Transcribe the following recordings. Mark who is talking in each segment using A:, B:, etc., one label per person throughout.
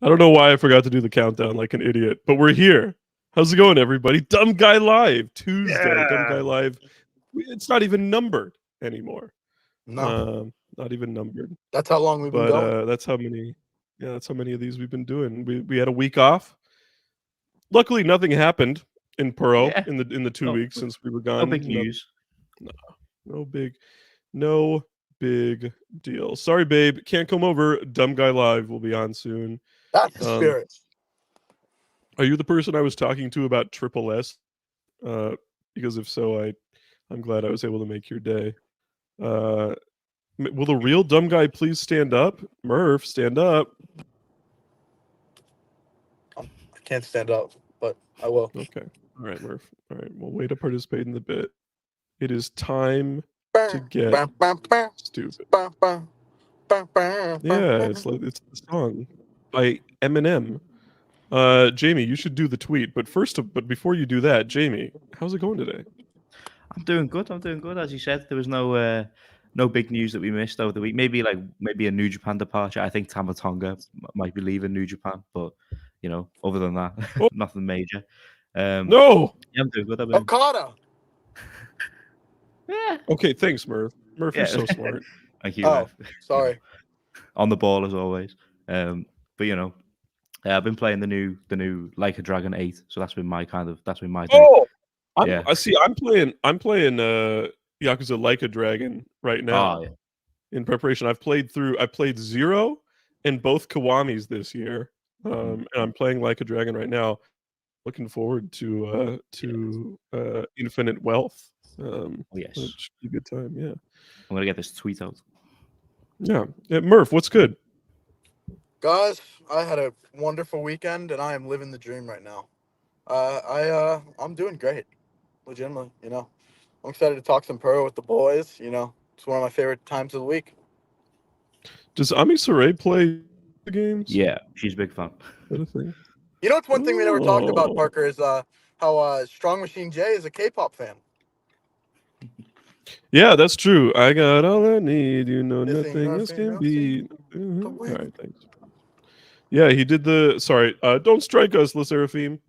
A: I don't know why I forgot to do the countdown like an idiot, but we're here. How's it going, everybody? Dumb Guy Live Tuesday. Dumb Guy Live. It's not even numbered anymore.
B: No,
A: not even numbered.
B: that's how long we've been going.
A: That's how many. Yeah, that's how many of these we've been doing. We had a week off. Luckily, nothing happened in Pearl in the 2 weeks since we were gone.
C: No big news.
A: No big deal. Sorry, babe. Can't come over. Dumb Guy Live will be on soon.
B: That's the spirit.
A: Are you the person I was talking to about Triple S? Because if so, I'm glad I was able to make your day. Will the real dumb guy please stand up? Murph, stand up.
B: I can't stand up, but I will.
A: Okay. All right, Murph. All right. Well, way to participate in the bit. It is time to get stupid. Yeah, it's the song by Eminem. Jamie, you should do the tweet. But before you do that, Jamie, how's it going today?
C: I'm doing good. As you said, there was no big news that we missed over the week. Maybe a New Japan departure. I think Tama Tonga might be leaving New Japan, but other than that, nothing major.
A: No.
C: Yeah, I'm doing good.
B: Okada.
C: Yeah.
A: Okay, thanks, Murph. Murph, you're so smart.
C: Thank you.
B: Oh, sorry.
C: On the ball as always. But I've been playing the new Like a Dragon 8, so that's been my day.
A: Oh, I'm playing Yakuza Like a Dragon right now. In preparation. I played 0 and both Kiwamis this year. And I'm playing Like a Dragon right now. Looking forward to Infinite Wealth.
C: Yes.
A: Which should be a good time, yeah.
C: I'm gonna get this tweet out.
A: Yeah. Murph, what's good?
B: Guys, I had a wonderful weekend and I am living the dream right now. I'm doing great. Legitimately, I'm excited to talk some pro with the boys. It's one of my favorite times of the week.
A: Does Ami Saray play the games?
C: Yeah, she's a big fan.
A: What a thing.
B: It's one thing we never talked about, Parker, is how Strong Machine J is a K-pop fan.
A: Yeah, that's true. I got all I need. Nothing else can be. All right, thanks. Yeah, he did the. Sorry, don't strike us, Le Seraphim.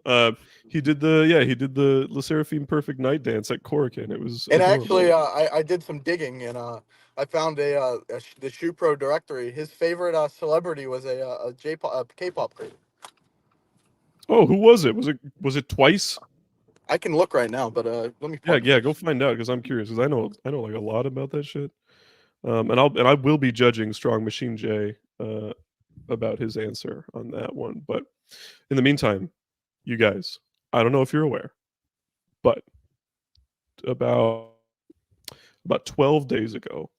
A: He did the Le Seraphim Perfect Night Dance at Korakuen. It was.
B: And
A: adorable.
B: actually, I did some digging and I found the Shoe Pro directory. His favorite celebrity was a K-pop group.
A: Oh, who was it? Was it Twice?
B: I can look right now, but let me.
A: Yeah, go find out because I'm curious because I know like a lot about that shit. And I will be judging Strong Machine J about his answer on that one. But in the meantime, you guys, I don't know if you're aware, but about 12 days ago,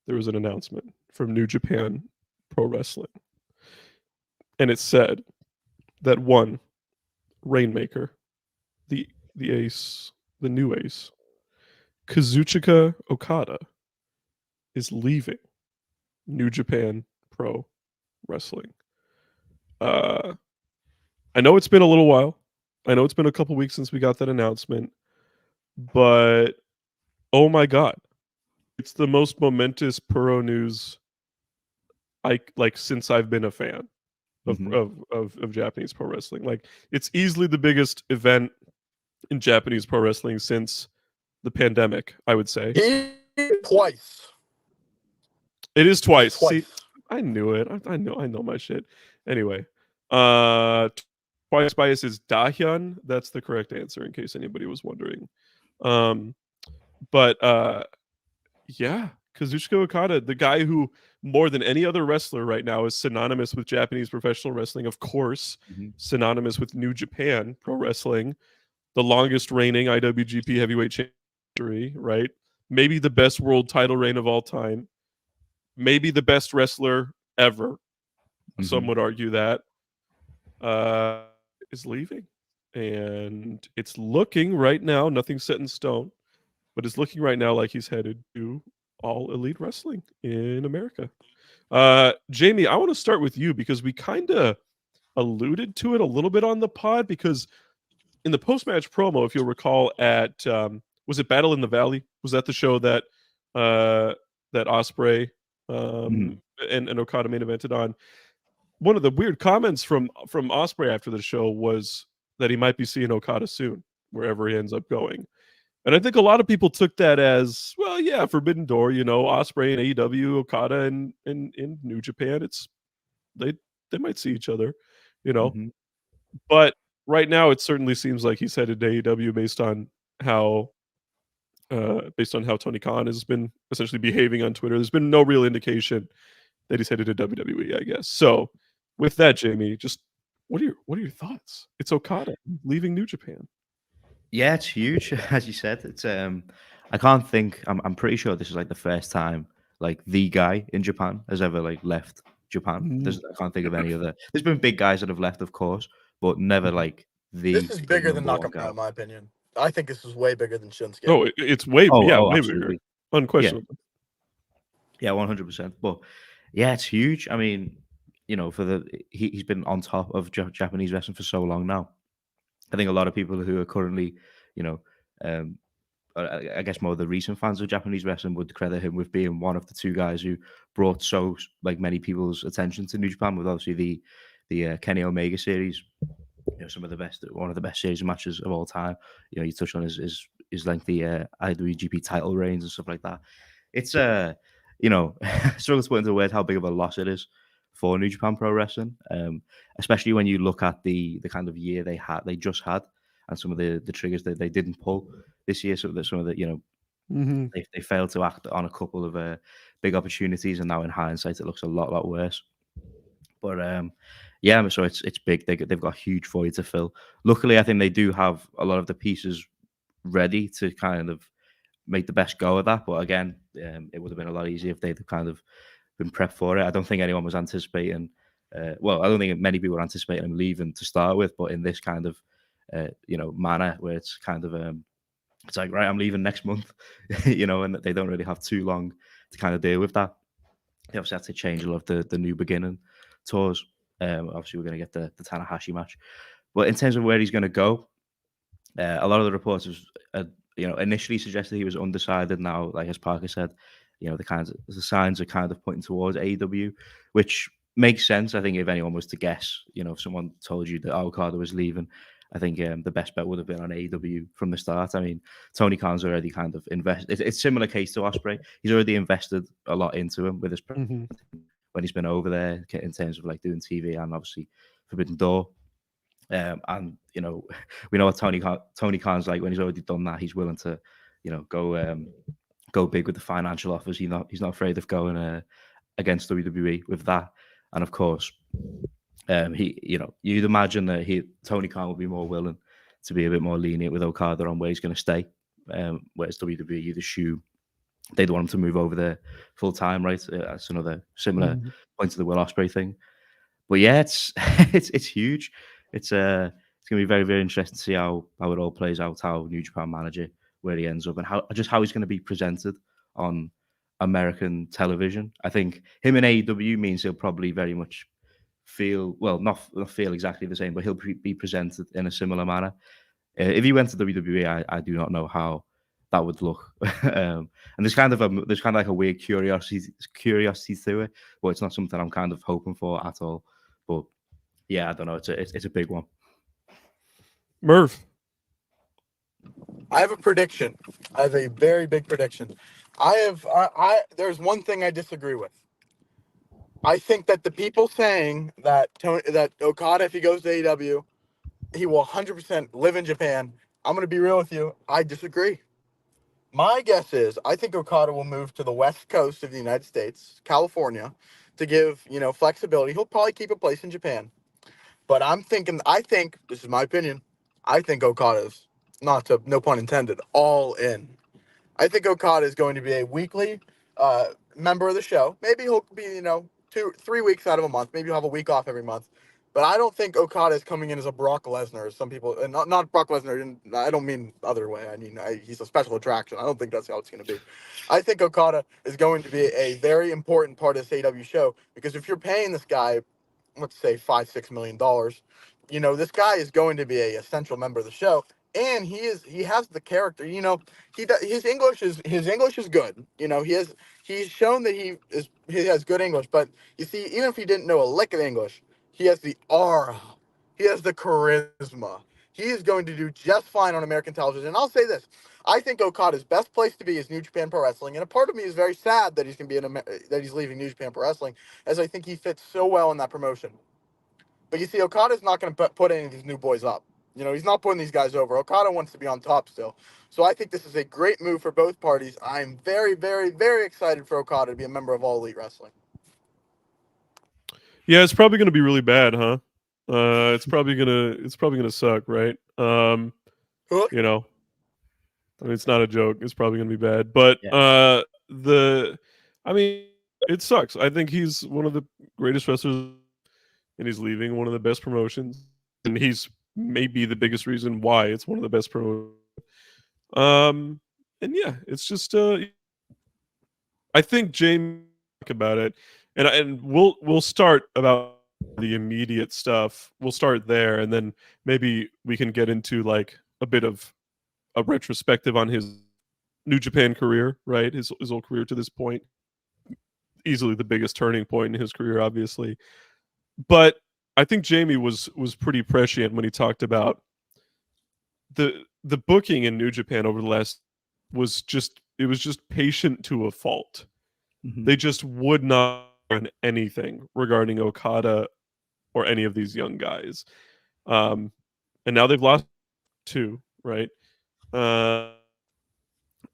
A: there was an announcement from New Japan Pro Wrestling, and it said that one Rainmaker, the ace, the new ace, Kazuchika Okada, is leaving New Japan Pro Wrestling. I know it's been a little while. I know it's been a couple weeks since we got that announcement, but oh my god, it's the most momentous Pro news since I've been a fan of Japanese pro wrestling. Like, it's easily the biggest event in Japanese pro wrestling since the pandemic, I would say.
B: Twice.
A: It is twice. See, I knew it. I know my shit. Anyway, Twice bias is Dahyun. That's the correct answer in case anybody was wondering. But yeah, Kazuchika Okada, the guy who more than any other wrestler right now is synonymous with Japanese professional wrestling, of course, synonymous with New Japan Pro Wrestling, the longest reigning IWGP Heavyweight Champion, right? Maybe the best world title reign of all time. Maybe the best wrestler ever. Some would argue that. Is leaving. And it's looking right now, nothing set in stone, but it's looking right now like he's headed to All Elite Wrestling in America. Jamie, I want to start with you because we kind of alluded to it a little bit on the pod, because in the post-match promo, if you'll recall, at was it Battle in the Valley? Was that the show that Ospreay and Okada main evented on? one of the weird comments from Osprey after the show was that he might be seeing Okada soon, wherever he ends up going. And I think a lot of people took that as, well, yeah, Forbidden Door, Osprey and AEW, Okada and in New Japan. They might see each other,
C: Mhm.
A: But right now, it certainly seems like he's headed to AEW based on how Tony Khan has been essentially behaving on Twitter. There's been no real indication that he's headed to WWE, I guess. So, with that, Jamie, just what are your thoughts? It's Okada leaving New Japan.
C: Yeah, it's huge, as you said. It's I can't think. I'm pretty sure this is like the first time like the guy in Japan has ever like left Japan. I can't think of any other. There's been big guys that have left, of course, but never like
B: This
C: the
B: is
C: like,
B: bigger than
C: number one guy.
B: Nakamura, in my opinion. I think this is way bigger than Shinsuke.
A: Oh, it's way way bigger,
C: Absolutely.
A: unquestionably.
C: Yeah, 100%. But yeah, it's huge. I mean, for he's been on top of Japanese wrestling for so long now. I think a lot of people who are currently, you know, um, I guess more of the recent fans of Japanese wrestling would credit him with being one of the two guys who brought so like many people's attention to New Japan with obviously the Kenny Omega series. One of the best series of matches of all time. You touched on his lengthy IWGP title reigns and stuff like that. It's I struggle to put into words how big of a loss it is for New Japan Pro Wrestling, especially when you look at the kind of year they just had, and some of the triggers that they didn't pull this year. So that some of the they failed to act on a couple of big opportunities, and now in hindsight it looks a lot worse. But yeah, so it's big. They've got a huge void to fill. Luckily, I think they do have a lot of the pieces ready to kind of make the best go of that. But again, it would have been a lot easier if they'd kind of been prepped for it. I don't think anyone was anticipating. I don't think many people were anticipating him leaving to start with. But in this kind of manner, where it's kind of it's like, right, I'm leaving next month, and they don't really have too long to kind of deal with that. They obviously had to change a lot of the new beginning tours. Obviously, we're going to get the Tanahashi match. But in terms of where he's going to go, a lot of the reporters, initially suggested he was undecided. Now, like as Parker said, the signs are kind of pointing towards AEW, which makes sense. I think if anyone was to guess, if someone told you that Okada was leaving, I think the best bet would have been on AEW from the start. I mean, Tony Khan's already kind of invested. It's a similar case to Ospreay. He's already invested a lot into him with his when he's been over there in terms of like doing TV and obviously Forbidden Door. And we know what Tony Khan's like. When he's already done that, he's willing to go big with the financial offers. He's not afraid of going against WWE with that. And of course, you'd imagine that Tony Khan would be more willing to be a bit more lenient with Okada on where he's going to stay. Whereas WWE, you'd assume they'd want him to move over there full time, right? That's another similar point to the Will Ospreay thing. But yeah, it's it's huge. It's going to be very, very interesting to see how it all plays out. How New Japan manager, where he ends up, and how he's going to be presented on American television. I think him in AEW means he'll probably very much not feel exactly the same, but he'll be presented in a similar manner. If he went to WWE, I do not know how that would look. And there's kind of like a weird curiosity to it, but it's not something I'm kind of hoping for at all. But yeah, I don't know. It's a big one.
A: Murph.
B: I have a prediction. I have a very big prediction. There's one thing I disagree with. I think that the people saying that Okada, if he goes to AEW, he will 100% live in Japan. I'm going to be real with you. I disagree. My guess is I think Okada will move to the west coast of the United States, California, to give, flexibility. He'll probably keep a place in Japan. But I think, this is my opinion, I think Okada's, no pun intended, all in. I think Okada is going to be a weekly member of the show. Maybe he'll be, 3 weeks out of a month. Maybe he'll have a week off every month. But I don't think Okada is coming in as a Brock Lesnar, as some people, and not Brock Lesnar. And I don't mean the other way. I mean, he's a special attraction. I don't think that's how it's going to be. I think Okada is going to be a very important part of this AEW show, because if you're paying this guy, let's say $5-6 million, this guy is going to be a essential member of the show. And he has the character, his English is good. He's shown that he has good English, but you see, even if he didn't know a lick of English, He has the aura. He has the charisma. He is going to do just fine on American television. And I'll say this. I think Okada's best place to be is New Japan Pro Wrestling, and a part of me is very sad that he's going to be that he's leaving New Japan Pro Wrestling, as I think he fits so well in that promotion. But you see, Okada's not going to put any of these new boys up. You know, he's not putting these guys over. Okada wants to be on top still. So I think this is a great move for both parties. I'm very, very, very excited for Okada to be a member of All Elite Wrestling.
A: Yeah, it's probably going to be really bad, huh? It's probably gonna suck, right? You know, I mean, it's not a joke. It's probably gonna be bad, but
C: Yeah.
A: I mean, it sucks. I think he's one of the greatest wrestlers, and he's leaving one of the best promotions, and he's maybe the biggest reason why it's one of the best promotions. And yeah, it's just I think James about it, and we'll start about the immediate stuff. We'll start there, and then maybe we can get into like a bit of a retrospective on his New Japan career, right? His whole career to this point, easily the biggest turning point in his career, obviously. But I think Jamie was pretty prescient when he talked about the booking in New Japan over the last was just patient to a fault.
C: Mhm.
A: They just would not run anything regarding Okada or any of these young guys. And now they've lost 2, right?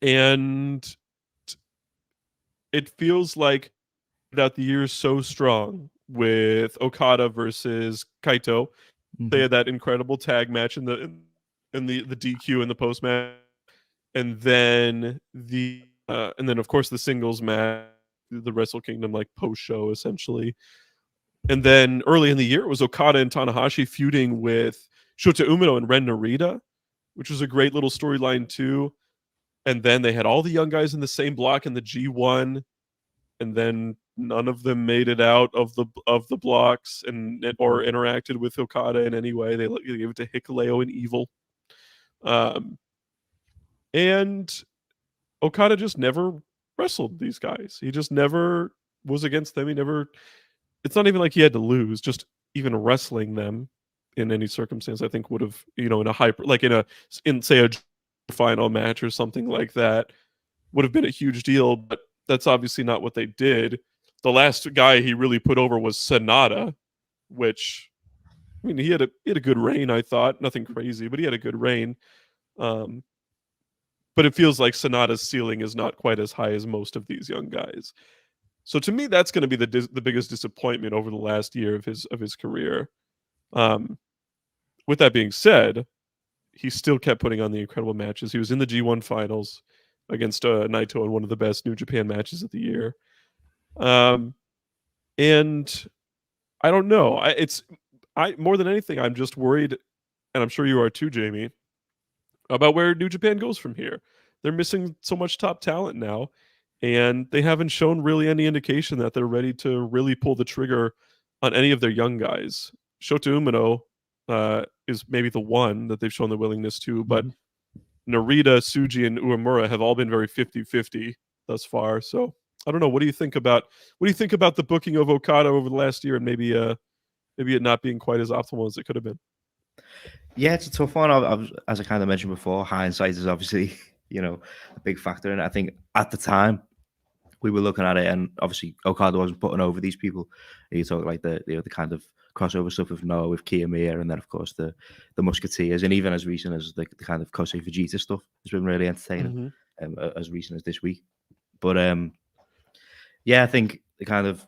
A: And it feels like that the year is so strong with Okada versus Kaito. They had that incredible tag match in the DQ in the post match, and then of course the singles match, the Wrestle Kingdom like post show essentially. And then early in the year it was Okada and Tanahashi feuding with Shota Umino and Ren Narita, which was a great little storyline too. And then they had all the young guys in the same block in the G1, and then none of them made it out of the blocks or interacted with Okada in any way. They gave it to Hikuleo and Evil. And Okada just never wrestled these guys. He just never was against them. He never. It's not even like he had to lose. Just even wrestling them in any circumstance, I think would have, in a say a final match or something like that, would have been a huge deal. But that's obviously not what they did. The last guy he really put over was Sonata, which, I mean, he had a good reign. I thought nothing crazy, but he had a good reign. But it feels like Sonata's ceiling is not quite as high as most of these young guys. So to me, that's going to be the biggest disappointment over the last year of his career. With that being said, he still kept putting on the incredible matches. He was in the G1 finals against Naito in one of the best New Japan matches of the year. And I don't know. More than anything, I'm just worried, and I'm sure you are too, Jamie, about where New Japan goes from here. They're missing so much top talent now, and they haven't shown really any indication that they're ready to really pull the trigger on any of their young guys. Shota Umino is maybe the one that they've shown the willingness to, but Narita, Tsuji, and Uemura have all been very 50-50 thus far. So I don't know. What do you think about the booking of Okada over the last year, and maybe it not being quite as optimal as it could have been?
C: Yeah, it's a tough one. As I kind of mentioned before, hindsight is obviously, a big factor in it. I think at the time we were looking at it, and obviously Okada wasn't putting over these people. You talk like the kind of crossover stuff with Noah, with Kiyomiya, and then of course the Musketeers, and even as recent as the kind of Kosei Vegeta stuff has been really entertaining. As recent as this week, but yeah, I think the kind of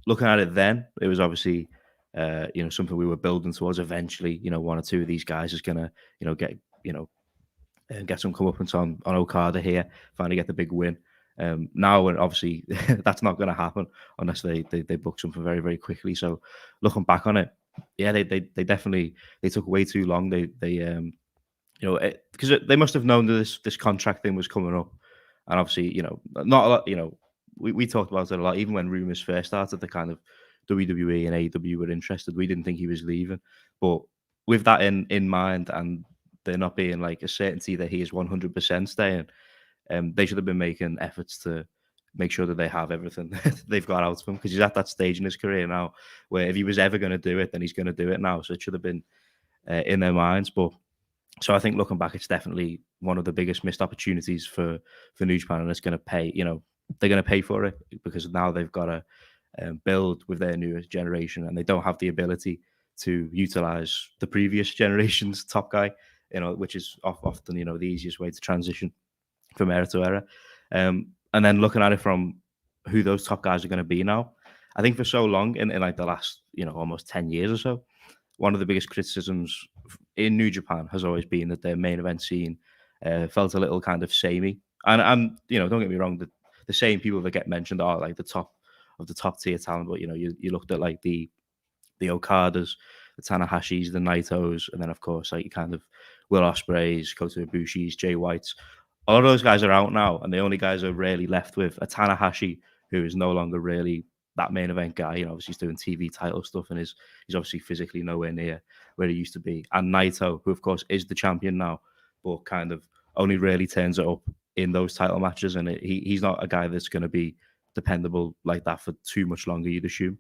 C: looking at it then, it was obviously something we were building towards. Eventually, one or two of these guys is gonna get some comeuppance on Okada here, finally get the big win. Now, and obviously that's not going to happen unless they book something very, very quickly. So looking back on it, yeah, they definitely took way too long. They because they must have known that this contract thing was coming up, and obviously not a lot. We talked about it a lot, even when rumors first started. The kind of WWE and AEW were interested. We didn't think he was leaving, but with that in mind, and there not being like a certainty that he is 100% staying, they should have been making efforts to make sure that they have everything they've got out of him, because he's at that stage in his career now where if he was ever going to do it, then he's going to do it now. So it should have been in their minds. But so I think looking back, it's definitely one of the biggest missed opportunities for New Japan, and it's going to pay. They're going to pay for it because now they've got to build with their new generation, and they don't have the ability to utilize the previous generation's top guy. Which is often the easiest way to transition from era to era. And then looking at it from who those top guys are going to be now, I think for so long in like the last almost 10 years or so, one of the biggest criticisms in New Japan has always been that their main event scene felt a little kind of samey. And don't get me wrong, the same people that get mentioned are like the top of the top tier talent. But you looked at like the Okadas, the Tanahashis, the Naitos, and then of course like kind of Will Ospreays, Kota Ibushi's, Jay White's. All of those guys are out now, and the only guys are really left with a Tanahashi, who is no longer really that main event guy. Obviously he's doing TV title stuff, and he's obviously physically nowhere near where he used to be. And Naito, who of course is the champion now, but kind of only really turns it up in those title matches, and he's not a guy that's going to be dependable like that for too much longer, you'd assume.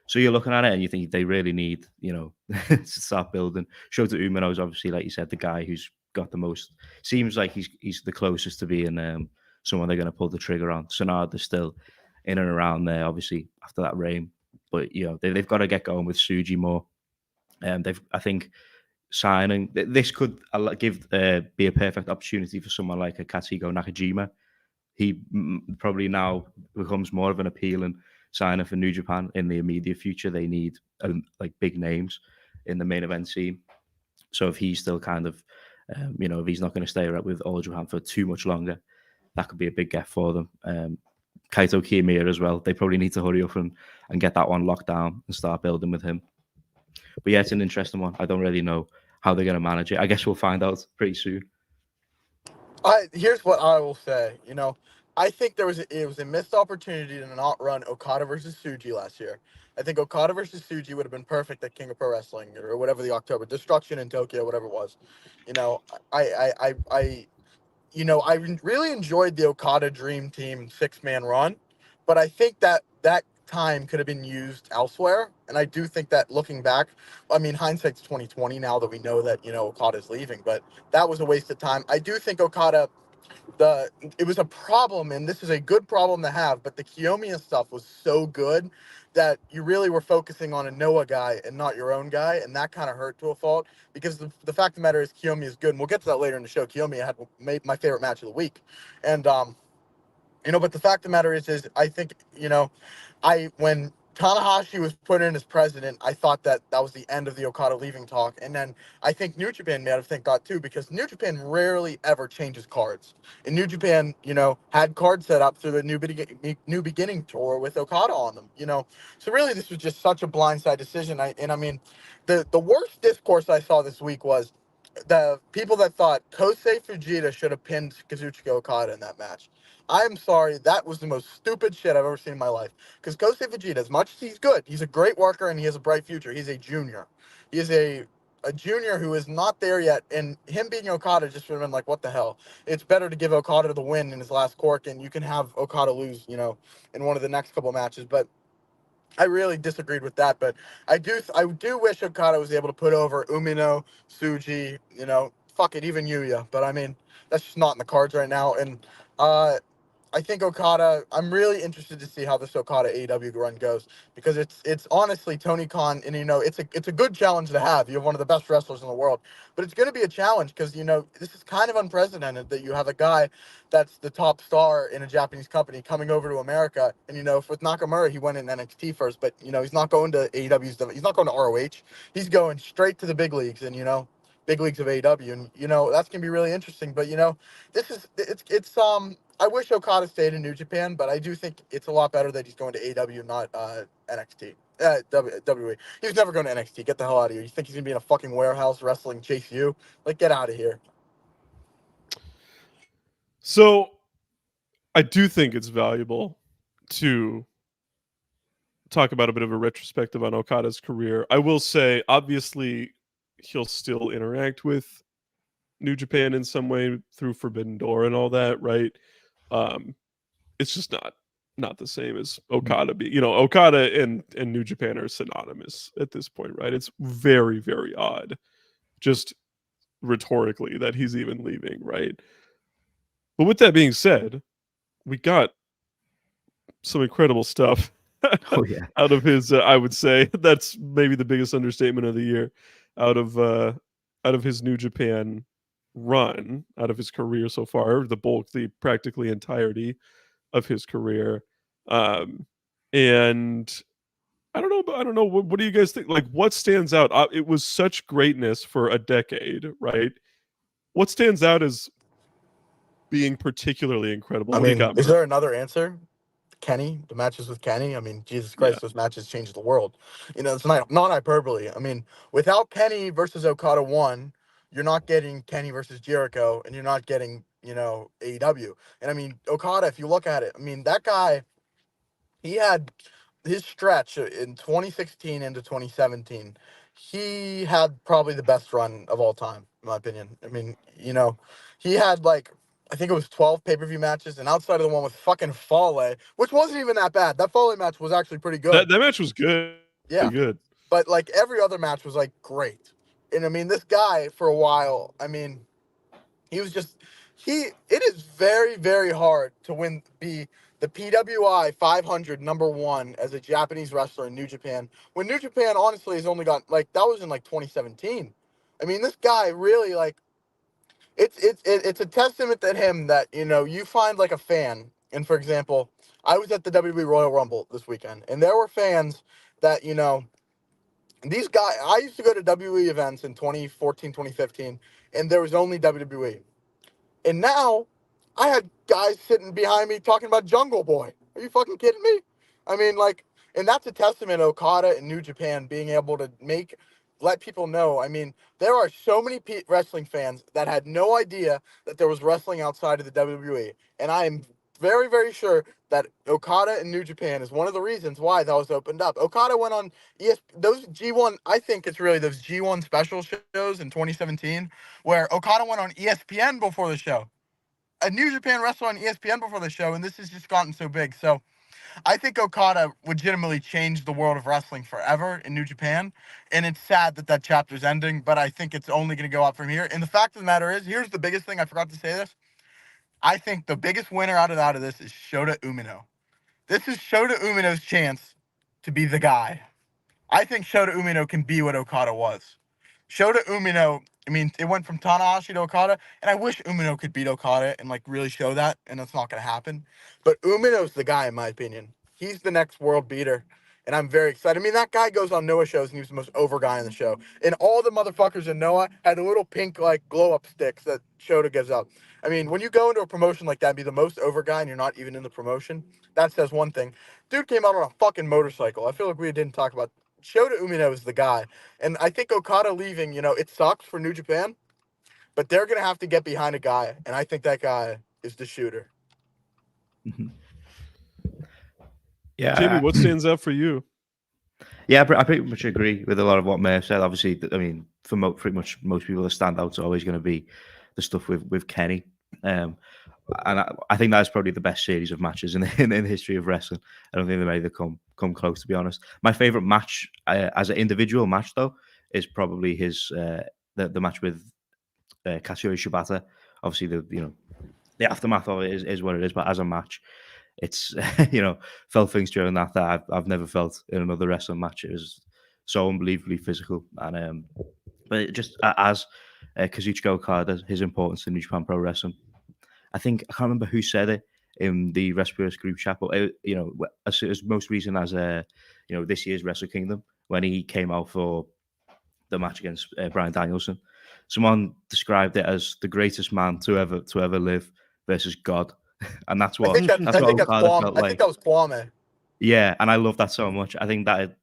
C: So you're looking at it and you think they really need, to start building. Shota Umino is obviously, like you said, the guy who's got the most. Seems like he's the closest to being someone they're going to pull the trigger on. Sonada's still in and around there, obviously after that reign, but they've got to get going with Tsuji more. I think signing this could be a perfect opportunity for someone like a Katsuhiko Nakajima. He probably now becomes more of an appealing signing for New Japan in the immediate future. They need like big names in the main event scene. So if he's still kind of, if he's not going to stay with All Japan for too much longer, that could be a big get for them. Kaito Kiyomiya as well. They probably need to hurry up and get that one locked down and start building with him. But yeah, it's an interesting one. I don't really know how they're going to manage it. I guess we'll find out pretty soon.
B: Here's what I will say. I think it was a missed opportunity to not run Okada versus Tsuji last year. I think Okada versus Tsuji would have been perfect at King of Pro Wrestling or whatever the October Destruction in Tokyo, whatever it was. I really enjoyed the Okada Dream Team 6-man run, but I think that time could have been used elsewhere. And I do think that looking back, I mean, hindsight's 2020 now that we know that, Okada's leaving, but that was a waste of time. I do think Okada, it was a problem, and this is a good problem to have, but the Kiyomiya stuff was so good that you really were focusing on a Noah guy and not your own guy, and that kind of hurt to a fault, because the fact of the matter is Kiyomiya is good, and we'll get to that later in the show. Kiyomiya had made my favorite match of the week, and but the fact of the matter is I think, when Tanahashi was put in as president, I thought that was the end of the Okada leaving talk. And then I think New Japan may have got too, because New Japan rarely ever changes cards. And New Japan, had cards set up through the New Beginning tour with Okada on them, So really, this was just such a blindside decision. I mean, the worst discourse I saw this week was the people that thought Kosei Fujita should have pinned Kazuchika Okada in that match. I'm sorry, that was the most stupid shit I've ever seen in my life. Because Kosei Fujita, as much as he's good, he's a great worker and he has a bright future. He's a junior. He is a junior who is not there yet. And him beating Okada just would have been like, what the hell? It's better to give Okada the win in his last cork, and you can have Okada lose, in one of the next couple matches. But I really disagreed with that, but I do wish Okada was able to put over Umino, Tsuji, fuck it, even Yuya. But I mean, that's just not in the cards right now. And I think Okada, I'm really interested to see how this Okada AEW run goes, because it's honestly Tony Khan, and it's a good challenge to have. You have one of the best wrestlers in the world, but it's going to be a challenge because this is kind of unprecedented that you have a guy that's the top star in a Japanese company coming over to America. And with Nakamura, he went in NXT first, but he's not going to AEW's, he's not going to ROH. He's going straight to the big leagues, and big leagues of AEW, and that's gonna be really interesting. But it's I wish Okada stayed in New Japan, but I do think it's a lot better that he's going to AEW, not NXT. WWE. He's never going to NXT. Get the hell out of here. You think he's gonna be in a fucking warehouse wrestling Chase U? Like, get out of here.
A: So I do think it's valuable to talk about a bit of a retrospective on Okada's career. I will say, obviously, he'll still interact with New Japan in some way through Forbidden Door and all that, right? it's just not the same as Okada. Okada and New Japan are synonymous at this point, right? It's very, very odd, just rhetorically, that he's even leaving, right? But with that being said, we got some incredible stuff
C: Oh yeah.
A: out of his. I would say that's maybe the biggest understatement of the year, out of his New Japan run, out of his career so far, the practically entirety of his career. And I don't know. What do you guys think? Like, what stands out? It was such greatness for a decade, right? What stands out as being particularly incredible?
B: I
A: What do you
B: mean,
A: got,
B: is
A: Murph?
B: there another answer? Kenny, the matches with Kenny. I mean, Jesus
A: Yeah,
B: Christ, those matches changed the world. It's not hyperbole. I mean, without Kenny versus Okada 1, you're not getting Kenny versus Jericho, and you're not getting, AEW. And I mean, Okada, if you look at it, I mean, that guy, he had his stretch in 2016 into 2017. He had probably the best run of all time, in my opinion. I mean, he had like, I think it was 12 pay-per-view matches, and outside of the one with fucking Fale, which wasn't even that bad. That Fale match was actually pretty good.
A: that match was good.
B: Yeah.
A: Good.
B: But like every other match was like great. And I mean, this guy for a while, I mean, he was just it is very, very hard to be the PWI 500 #1 as a Japanese wrestler in New Japan. When New Japan honestly has only got like, that was in like 2017. I mean, this guy really, like, it's a testament to him that, you find like a fan. And for example, I was at the WWE Royal Rumble this weekend, and there were fans that, these guys, I used to go to WWE events in 2014, 2015, and there was only WWE. And now I had guys sitting behind me talking about Jungle Boy. Are you fucking kidding me? I mean, like, and that's a testament to Okada and New Japan being able to let people know. I mean, there are so many wrestling fans that had no idea that there was wrestling outside of the WWE. And I am very, very sure that Okada and New Japan is one of the reasons why that was opened up. Okada went on those G1, I think it's really those G1 special shows in 2017 where Okada went on ESPN before the show. A New Japan wrestler on ESPN before the show, and this has just gotten so big. So I think Okada legitimately changed the world of wrestling forever in New Japan, and it's sad that that chapter's ending, but I think it's only going to go up from here. And the fact of the matter is, here's the biggest thing, I forgot to say this. I think the biggest winner out of this is Shota Umino. This is Shota Umino's chance to be the guy. I think Shota Umino can be what Okada was. Shota Umino, I mean, it went from Tanahashi to Okada, and I wish Umino could beat Okada and like really show that, and that's not going to happen. But Umino's the guy, in my opinion. He's the next world beater, and I'm very excited. I mean, that guy goes on Noah shows, and he was the most over guy in the show. And all the motherfuckers in Noah had the little pink like glow up sticks that Shota gives out. I mean, when you go into a promotion like that and be the most over guy, and you're not even in the promotion, that says one thing. Dude came out on a fucking motorcycle. I feel like we didn't talk about. Shota Umino is the guy. And I think Okada leaving, it sucks for New Japan, but they're going to have to get behind a guy. And I think that guy is the shooter.
C: Yeah.
A: Jamie, what stands out for you?
C: Yeah, I pretty much agree with a lot of what Murph said. Obviously, I mean, for pretty much most people, the standouts are always going to be the stuff with Kenny. And I think that's probably the best series of matches in the history of wrestling. I don't think they've made it come close, to be honest. My favorite match as an individual match, though, is probably his the match with Kazuchika Shibata. Obviously, the aftermath of it is what it is, but as a match, it's felt things during that I've never felt in another wrestling match. It was so unbelievably physical, and but it just as Kazuchika Okada, his importance in New Japan Pro Wrestling. I think I can't remember who said it in the Respirus group chat, but as most recent as this year's Wrestle Kingdom when he came out for the match against Bryan Danielson, someone described it as the greatest man to ever live versus God, and that's what Okada felt like.
B: I think that was Kwame.
C: Yeah, and I love that so much. I think that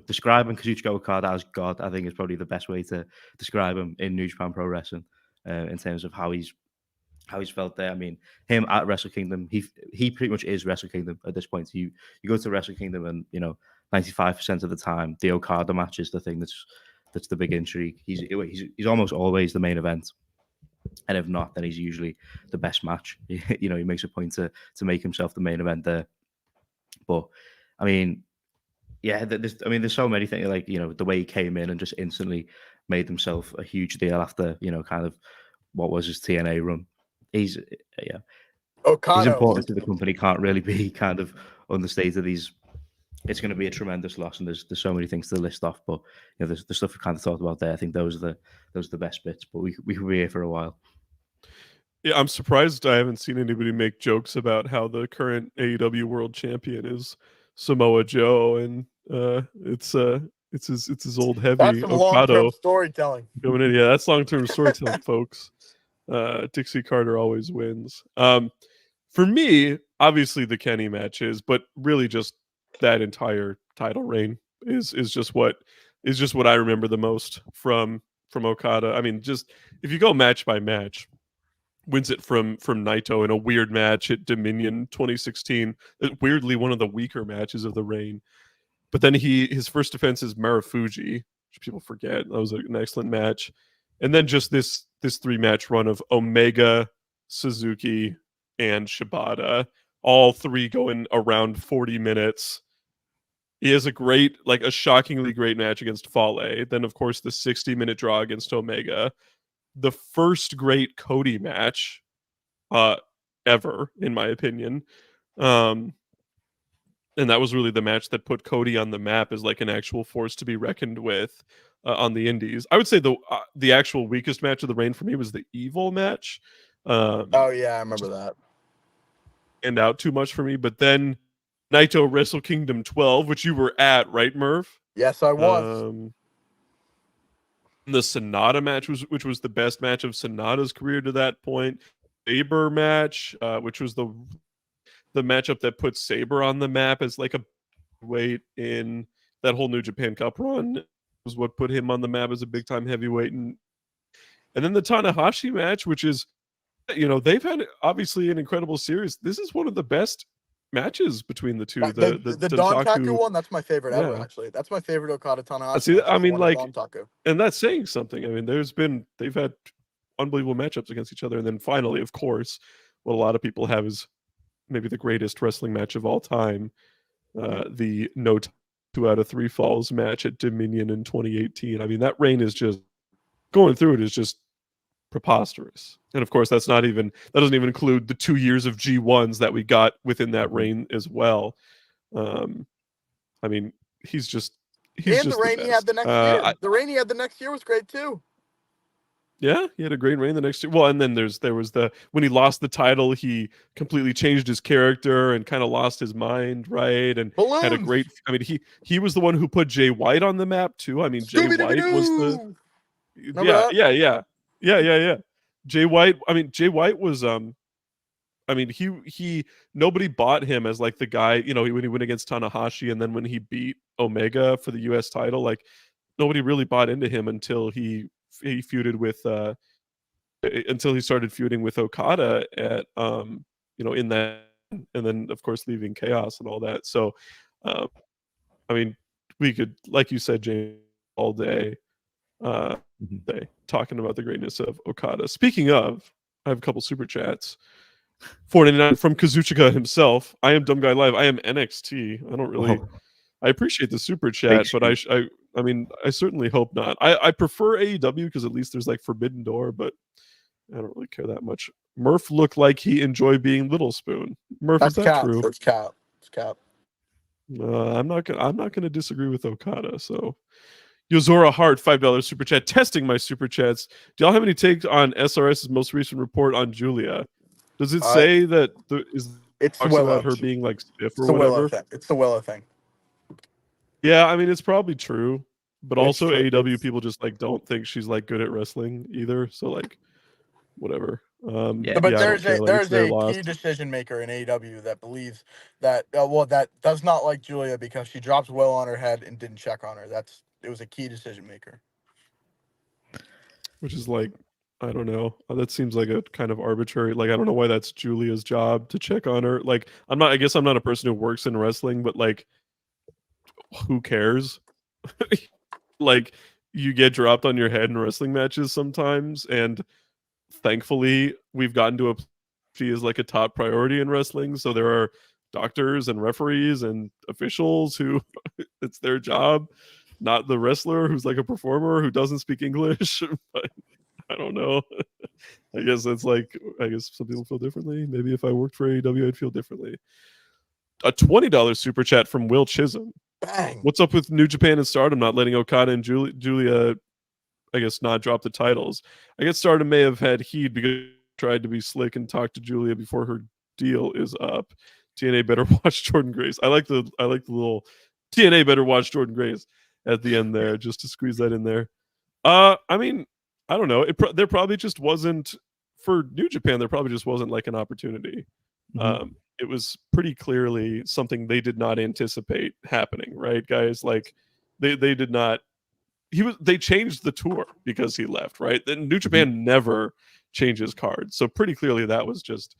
C: describing Kazuchika Okada as God, I think, is probably the best way to describe him in New Japan Pro Wrestling in terms of how he's felt there. I mean, him at Wrestle Kingdom, he pretty much is Wrestle Kingdom at this point. You go to Wrestle Kingdom, and 95% of the time, the Okada match is the thing that's the big intrigue. He's almost always the main event. And if not, then he's usually the best match. He makes a point to make himself the main event there. But I mean, yeah, there's so many things, like, the way he came in and just instantly made himself a huge deal after, kind of what was his TNA run. He's his
B: Okada.
C: importance to the company can't really be kind of understated. It's going to be a tremendous loss, and there's so many things to list off. But there's the stuff we kind of talked about there. I think those are the best bits. But we could be here for a while.
A: Yeah, I'm surprised I haven't seen anybody make jokes about how the current AEW World Champion is Samoa Joe, and it's his old heavy
B: That's some long-term
A: Okada
B: storytelling.
A: coming in. Yeah, that's long-term storytelling, folks. Dixie Carter always wins. For me, obviously the Kenny matches, but really just that entire title reign is just what I remember the most from Okada. I mean, just if you go match by match, wins it from Naito in a weird match at Dominion 2016. Weirdly, one of the weaker matches of the reign. But then his first defense is Marufuji, which people forget. That was an excellent match. And then just this 3-match run of Omega, Suzuki, and Shibata, all three going around 40 minutes. He has a shockingly great match against Fale. Then, of course, the 60-minute draw against Omega. The first great Cody match ever, in my opinion. And that was really the match that put Cody on the map as like an actual force to be reckoned with on the indies. I would say the actual weakest match of the reign for me was the Evil match.
B: Oh yeah, I remember that.
A: And out too much for me. But then Naito Wrestle Kingdom 12, which you were at, right, Murph?
B: Yes, I was.
A: The Sonata match which was the best match of Sonata's career to that point. Saber match, which was the matchup that put Saber on the map as like a weight in that whole New Japan Cup run, was what put him on the map as a big time heavyweight. And then the Tanahashi match, which is, they've had obviously an incredible series. This is one of the best matches between the two.
B: The Dontaku one, that's my favorite ever, actually. That's my favorite Okada Tanahashi.
A: See, I mean, like,
B: Dontaku.
A: And that's saying something. I mean, they've had unbelievable matchups against each other. And then finally, of course, what a lot of people have is maybe the greatest wrestling match of all time, the no 2 out of 3 falls match at Dominion in 2018. I mean, that reign is just going through it is just preposterous. And of course, that doesn't even include the 2 years of G1s that we got within that reign as well. I mean, he's just
B: the reign he had the next year. The reign he had the next year was great too.
A: Yeah, he had a great reign the next year. Well, and then there was when he lost the title, he completely changed his character and kind of lost his mind, right? And
B: Balloons.
A: Had a great. I mean, he was the one who put Jay White on the map too. I mean, Jay White was the. Yeah. Jay White was I mean, he nobody bought him as like the guy, when he went against Tanahashi, and then when he beat Omega for the US title, like nobody really bought into him until he feuded with until he started feuding with Okada at in that, and then of course leaving Chaos and all that. So I mean, we could, like you said, James, all day talking about the greatness of Okada. Speaking of, I have a couple super chats. 499 from Kazuchika himself. I am Dumb Guy Live. I am NXT. I don't really. I appreciate the super chat, but I mean, I certainly hope not. I prefer AEW because at least there's like Forbidden Door, but I don't really care that much. Murph looked like he enjoyed being Little Spoon. Murph, is that true?
B: It's cap.
A: I'm not gonna disagree with Okada. So, Yozora Hart, $5 super chat. Testing my super chats. Do y'all have any takes on SRS's most recent report on Julia? Does it say that
B: it's about
A: her being like stiff or whatever?
B: It's the Willow thing.
A: Yeah, I mean, it's probably true, but also AEW people just like don't think she's like good at wrestling either. So like, whatever.
B: But there's a key decision maker in AEW that believes that that does not like Julia because she dropped Will on her head and didn't check on her. It was a key decision maker.
A: Which is like, I don't know. That seems like a kind of arbitrary. Like, I don't know why that's Julia's job to check on her. Like, I guess I'm not a person who works in wrestling, but like, who cares? Like, you get dropped on your head in wrestling matches sometimes, and thankfully we've gotten to a she is like a top priority in wrestling. So there are doctors and referees and officials who it's their job, not the wrestler who's like a performer who doesn't speak English. But I don't know. I guess that's like, I guess some people feel differently. Maybe if I worked for AEW, I'd feel differently. A $20 super chat from Will Chisholm.
B: Bang.
A: What's up with New Japan and Stardom not letting Okada and Julia, I guess, not drop the titles? I guess Stardom may have had heat because they tried to be slick and talk to Julia before her deal is up. TNA better watch Jordan Grace. I like the little TNA better watch Jordan Grace at the end there, just to squeeze that in there. I mean, I don't know. There probably just wasn't for New Japan. There probably just wasn't like an opportunity. It was pretty clearly something they did not anticipate happening, right, guys? Like they did not. They changed the tour because he left, right? Then New Japan never changes cards, so pretty clearly that was just,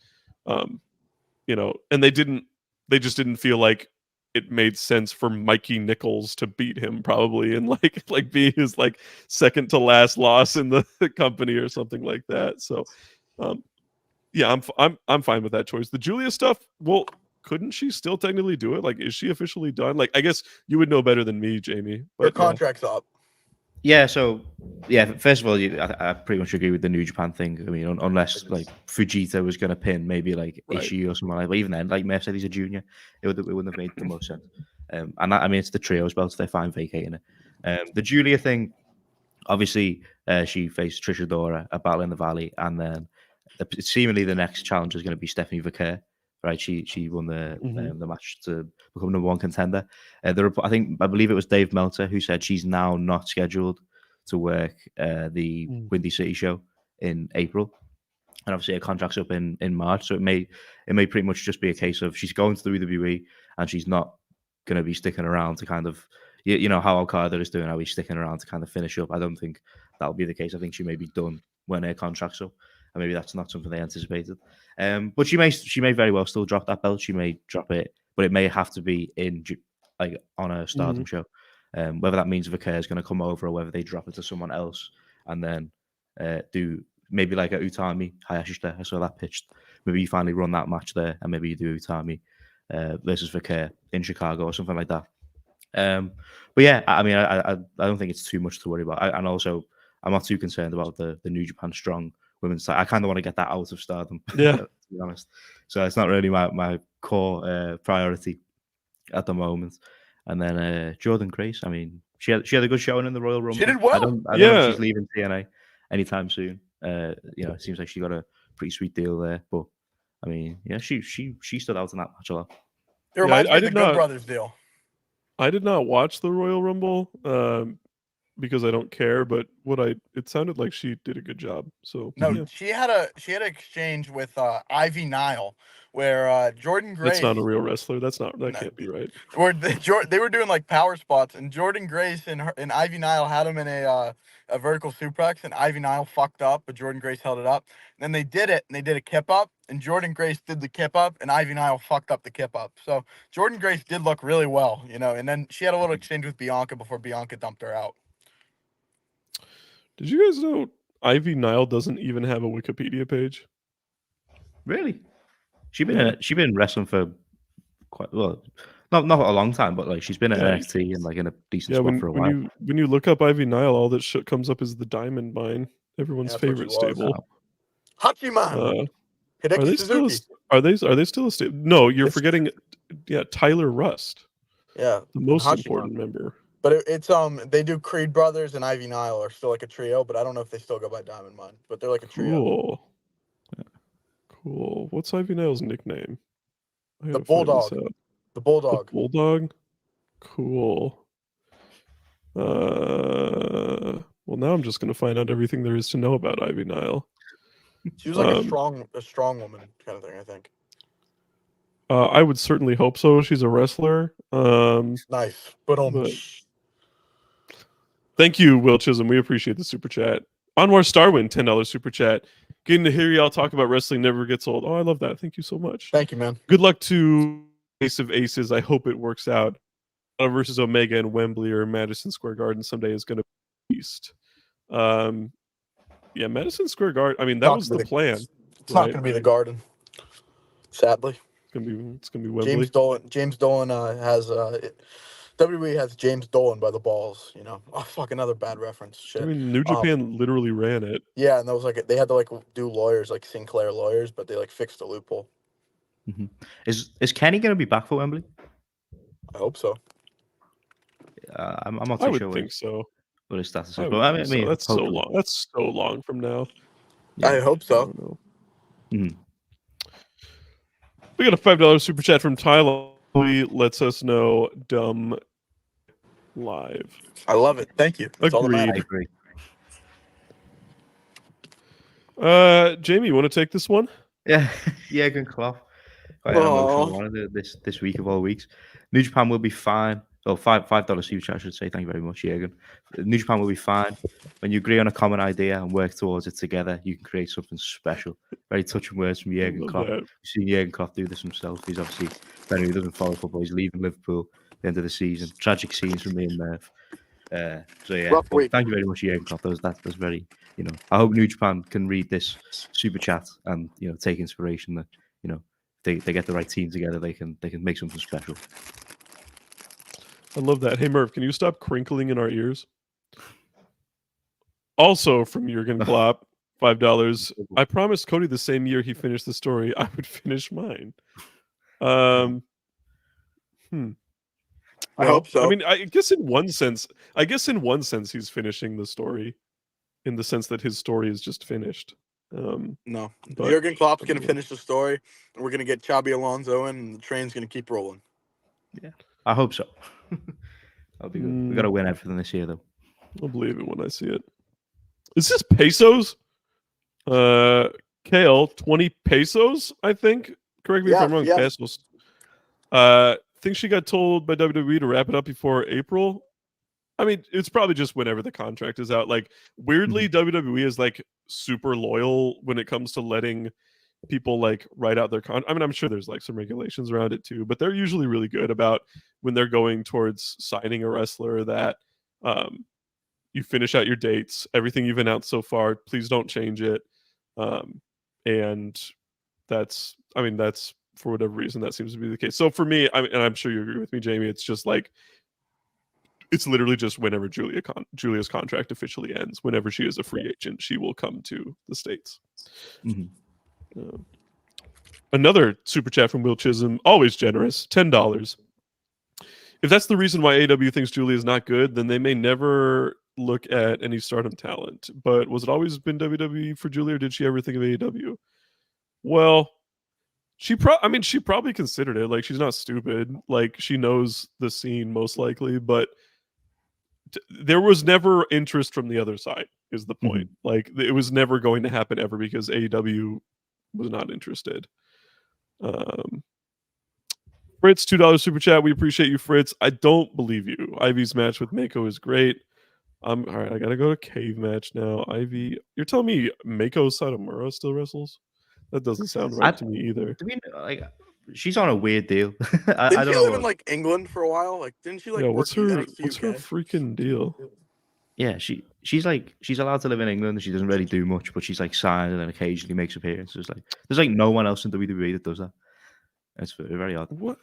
A: and they just didn't feel like it made sense for Mikey Nichols to beat him probably and like be his like second to last loss in the company or something like that. So yeah, I'm fine with that choice. The Julia stuff, well, couldn't she still technically do it? Like, is she officially done? Like, I guess you would know better than me, Jamie. But
B: Her contract's up.
C: Yeah, so first of all, I pretty much agree with the New Japan thing. I mean, unless like Fujita was going to pin maybe like Ishii or something like that. But even then, like Murph said, he's a junior. It wouldn't have made the most sense. And I mean, it's the trios belt, so they're fine vacating it. The Julia thing, obviously, she faced Trisha Dora at Battle in the Valley, and then seemingly the next challenge is going to be Stephanie Vaquer. Right, she won the match to become number one contender. I believe it was Dave Meltzer who said she's now not scheduled to work the Windy City show in April, and obviously her contract's up in March. So it may pretty much just be a case of she's going to the WWE and she's not going to be sticking around to kind of how Okada is doing, how he's sticking around to kind of finish up. I don't think that'll be the case. I think she may be done when her contract's up. And maybe that's not something they anticipated. But she may very well still drop that belt. She may drop it, but it may have to be on a Stardom show. Whether that means Vaquer is going to come over or whether they drop it to someone else and then do maybe like a Utami Hayashishita. I saw that pitched. Maybe you finally run that match there and maybe you do Utami versus Vaquer in Chicago or something like that. But yeah, I mean, I don't think it's too much to worry about. And also, I'm not too concerned about the New Japan Strong women's side. I kind of want to get that out of Stardom,
A: yeah,
C: to be honest. So it's not really my core priority at the moment. And then Jordan Grace, I mean, she had a good showing in the Royal Rumble.
B: She did well.
C: I don't know if she's leaving TNA anytime soon. It seems like she got a pretty sweet deal there. But I mean, yeah, she stood out in that match a lot.
B: It reminds me of the Good Brothers deal.
A: I did not watch the Royal Rumble because I don't care, but it sounded like she did a good job. So
B: she had an exchange with Ivy Nile where Jordan Grace.
A: That's not a real wrestler. That can't be right.
B: Where they were doing like power spots, and Jordan Grace and Ivy Nile had him in a vertical suplex, and Ivy Nile fucked up, but Jordan Grace held it up. And then they did it, and they did a kip up, and Jordan Grace did the kip up, and Ivy Nile fucked up the kip up. So Jordan Grace did look really well, and then she had a little exchange with Bianca before Bianca dumped her out.
A: Did you guys know Ivy Nile doesn't even have a Wikipedia page?
C: Really? She been wrestling for quite not a long time, but like she's been at NXT and like in a decent spot for a while.
A: When you look up Ivy Nile, all that shit comes up is the Diamond Mine, everyone's favorite stable.
B: Hachiman.
A: Are they still a stable? No, you're forgetting. Yeah, Tyler Rust.
B: Yeah,
A: the most important member.
B: But it's they do Creed Brothers and Ivy Nile are still like a trio, but I don't know if they still go by Diamond Mine, but they're like a trio.
A: Cool. What's Ivy Nile's nickname?
B: The Bulldog. The Bulldog.
A: The Bulldog? Cool. Well, now I'm just going to find out everything there is to know about Ivy Nile.
B: She was like a strong woman kind of thing, I think.
A: I would certainly hope so. She's a wrestler.
B: Nice. But
A: thank you, Will Chisholm. We appreciate the super chat. Anwar Starwin, $10 super chat. Getting to hear y'all talk about wrestling never gets old. Oh, I love that. Thank you so much.
B: Thank you, man.
A: Good luck to Ace of Aces. I hope it works out. Versus Omega in Wembley or Madison Square Garden someday is going to be a beast. Yeah, Madison Square Garden. I mean, that
B: Not
A: was
B: gonna
A: the
B: be
A: plan.
B: It's not
A: right?
B: going to be the Garden, sadly.
A: It's gonna be Wembley.
B: James Dolan has WWE has James Dolan by the balls. Oh, fuck, another bad reference.
A: I
B: Shit.
A: mean, New Japan literally ran it.
B: Yeah, and that was like they had to like do lawyers like Sinclair lawyers, but they like fixed the loophole.
C: Mm-hmm. Is Kenny going to be back for Wembley?
B: I hope so.
C: I'm not
A: I
C: too
A: would
C: sure
A: think so.
C: what his status is,
A: I
C: but
A: would
C: I
A: think
C: mean,
A: so. That's so
C: hopefully.
A: long. That's so long from now.
C: Yeah.
B: I hope
A: I
B: so.
A: don't know.
C: Mhm.
A: We got a $5 super chat from Tyler. He lets us know dumb live.
B: I love it. Thank you. That's all that
A: Agreed.
C: I
B: matters.
C: agree.
A: Jamie, you want to take this one?
C: Yeah, Jurgen Klopp. Quite an emotional one this week of all weeks. New Japan will be fine. Oh, $5 super chat, I should say. Thank you very much, Jurgen. New Japan will be fine. When you agree on a common idea and work towards it together, you can create something special. Very touching words from Jurgen
A: Love
C: Klopp.
A: that.
C: We've seen Jurgen Klopp do this himself. He's obviously, for anyone who doesn't follow football, he's leaving Liverpool at the end of the season. Tragic scenes from me and Merv. So yeah,
B: Rough
C: but
B: week.
C: thank you very much, Jurgen Klopp. That's very, I hope New Japan can read this super chat and take inspiration that they get the right team together, they can make something special.
A: I love that. Hey Merv, can you stop crinkling in our ears? Also from Jurgen Klopp, $5. I promised Cody the same year he finished the story, I would finish mine.
B: I hope so.
A: I mean, I guess in one sense, he's finishing the story, in the sense that his story is just finished.
B: No,
A: but
B: Jurgen Klopp's going to finish the story, and we're going to get Xabi Alonso in, and the train's going to keep rolling.
C: Yeah, I hope so. That'll be good. We got to win everything this year, though.
A: I'll believe it when I see it. Is this pesos? Kale, 20 pesos, I think. Correct me if I'm wrong. Pesos. Think she got told by WWE to wrap it up before April. I mean, it's probably just whenever the contract is out. Like, weirdly, WWE is like super loyal when it comes to letting people like write out their contract. I mean, I'm sure there's like some regulations around it too, but they're usually really good about when they're going towards signing a wrestler that you finish out your dates, everything you've announced so far, please don't change it. And that's for whatever reason, that seems to be the case. So for me, and I'm sure you agree with me, Jamie, it's just like, it's literally just whenever Julia's contract officially ends, whenever she is a free agent, she will come to the States. Another super chat from Will Chisholm, always generous, $10. If that's the reason why AEW thinks Julia is not good, then they may never look at any Stardom talent. But was it always been WWE for Julia, or did she ever think of AEW? Well, she probably considered it. Like, she's not stupid. Like, she knows the scene most likely, but there was never interest from the other side, is the point. Like, it was never going to happen ever because AEW was not interested. Fritz, $2 super chat. We appreciate you, Fritz. I don't believe you. Ivy's match with Mako is great. All right, I gotta go to cave match now. Ivy, you're telling me Mako Satomura still wrestles? That doesn't sound right to me either.
C: She's on a weird deal. I
B: Didn't
C: don't
B: she
C: know
B: live in like England for a while? Like, didn't she like work
A: what's her
B: NXT UK?
A: freaking deal?
C: Yeah, she's allowed to live in England. She doesn't really do much, but she's like signed and then occasionally makes appearances. Like, there's like no one else in WWE that does that. It's very odd.
A: What?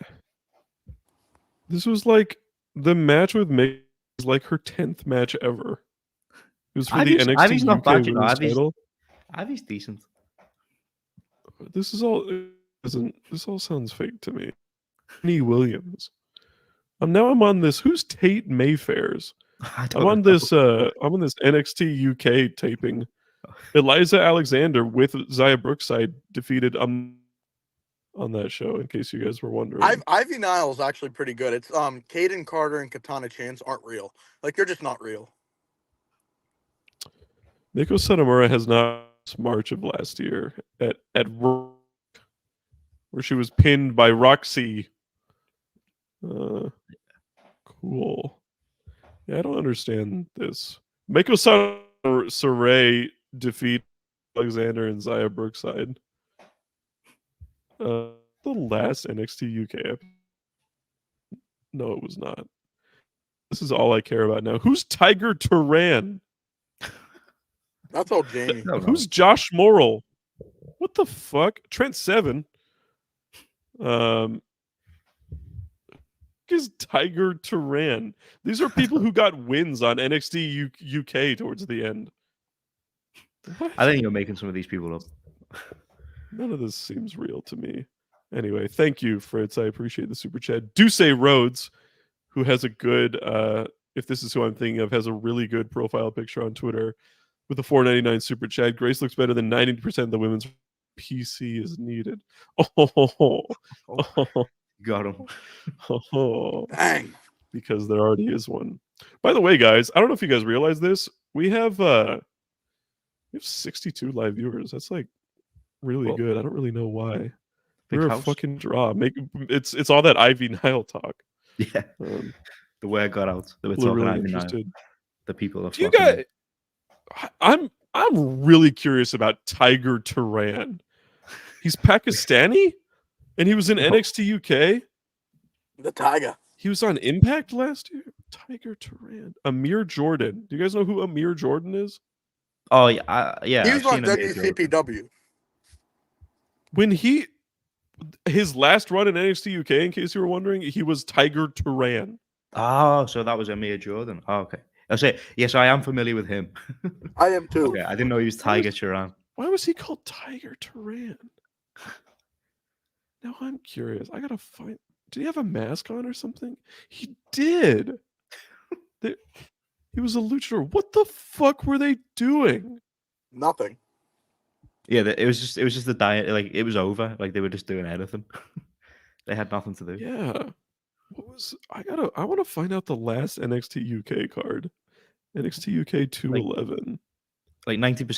A: This was like the match with Mako was like her 10th match ever. It was for the NXT
C: Ivy's not
A: UK
C: bad, you know.
A: Women's title.
C: Ivy's decent.
A: This all sounds fake to me. Annie Williams. I'm on this. Who's Tate Mayfair's? I'm on this NXT UK taping. Eliza Alexander with Zaya Brookside defeated on that show, in case you guys were wondering.
B: Ivy Nile's actually pretty good. It's Kaden Carter and Katana Chance aren't real. Like, they're just not real.
A: Miko Satomura has not March of last year at Rock, where she was pinned by Roxy. Cool. Yeah, I don't understand this. Mako Saray defeat Alexander and Zaya Brookside. The last NXT UK episode. No, it was not. This is all I care about now. Who's Tiger Turan?
B: That's all Jamie.
C: No,
A: Who's Josh Morrill? What the fuck? Trent Seven. Is Tiger Turan. These are people who got wins on NXT UK towards the end. What?
C: I think you're making some of these people up.
A: None of this seems real to me. Anyway, thank you, Fritz. I appreciate the super chat. Duce Rhodes, who has a good, if this is who I'm thinking of, has a really good profile picture on Twitter with a $4.99 super chat. Grace looks better than 90% of the women's PC is needed.
C: Got him.
B: Dang.
A: Because there already is one. By the way, guys, I don't know if you guys realize this. We have 62 live viewers. That's like really good. I don't really know why. We're a fucking draw. It's all that Ivy Nile talk.
C: Yeah. The word got out. They were
A: People are
C: talking
A: really
C: Ivy Nile.
A: interested.
C: The people are
A: Do you
C: flocking in.
A: guys? I'm really curious about Tiger Turan. He's Pakistani, and he was in NXT UK.
B: The Tiger.
A: He was on Impact last year. Tiger Turan. Amir Jordan. Do you guys know who Amir Jordan is?
C: Oh yeah, yeah.
B: He was on WCPW.
A: When his last run in NXT UK, in case you were wondering, he was Tiger Turan.
C: Oh, so that was Amir Jordan. Oh, okay. I say yes. I am familiar with him.
B: I am too.
C: Okay, I didn't know he was Tiger Turan.
A: Why was he called Tiger Turan? Now I'm curious. I gotta find. Did he have a mask on or something? He did. He was a luchador. What the fuck were they doing?
B: Nothing.
C: Yeah, it was just the diet. Like it was over. Like they were just doing anything. They had nothing to do.
A: Yeah. What was I want to find out the last NXT UK card. NXT UK 211.
C: Like 90%.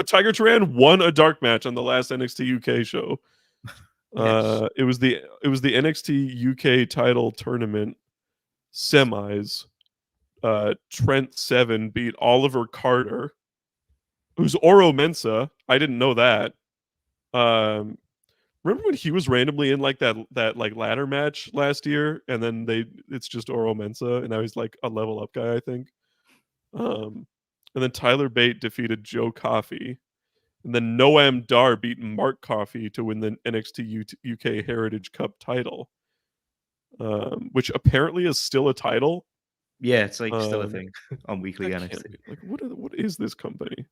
A: Tiger Turan won a dark match on the last NXT UK show.
C: Yes.
A: It was the NXT UK title tournament semis. Trent Seven beat Oliver Carter, who's Oro Mensa. I didn't know that. Remember when he was randomly in like that like ladder match last year, and then it's just Oro Mensa, and now he's like a level up guy, I think. And then Tyler Bate defeated Joe Coffey, and then Noam Dar beat Mark Coffey to win the NXT UK Heritage Cup title, which apparently is still a title.
C: Yeah, it's like still a thing on weekly NXT.
A: Like, what is this company?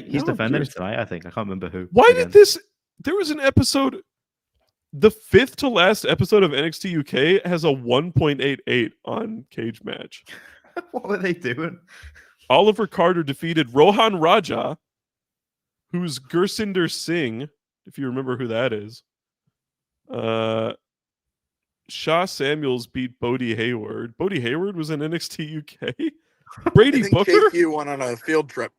C: He's defending it tonight, I think. I can't remember who.
A: Why did this? There was an episode, the 5th to last episode of NXT UK has a 1.88 on Cage Match.
C: What were they doing?
A: Oliver Carter defeated Rohan Raja, who's Gursinder Singh, if you remember who that is. Shaw Samuels beat Bodie Hayward. Bodie Hayward was in NXT UK. Brady Booker.
B: KQ went on a field trip.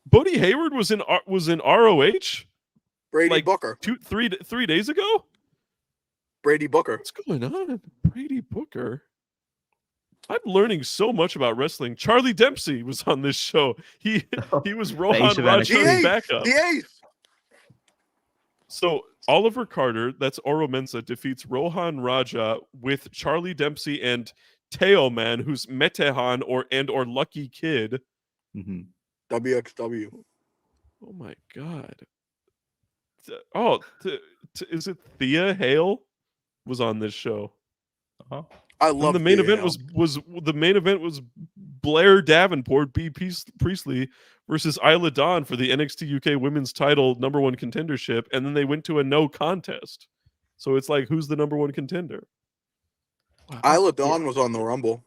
A: Bodie Hayward was in ROH.
B: Brady Booker.
A: 3 days ago.
B: Brady Booker.
A: What's going on? Brady Booker. I'm learning so much about wrestling. Charlie Dempsey was on this show. He was Rohan Raja's backup.
B: The ace.
A: So Oliver Carter, that's Oro Mensa, defeats Rohan Raja with Charlie Dempsey and Teo Man, who's Metehan or Lucky Kid.
C: Mm-hmm.
B: WXW.
A: Oh my god. Is it Thea Hale was on this show?
C: Uh-huh.
B: I love
A: the main event was Blair Davenport B. Priestley versus Isla Dawn for the NXT UK Women's Title #1 contendership, and then they went to a no contest. So it's like, who's the #1 contender?
B: Wow. Isla Dawn was on the Rumble.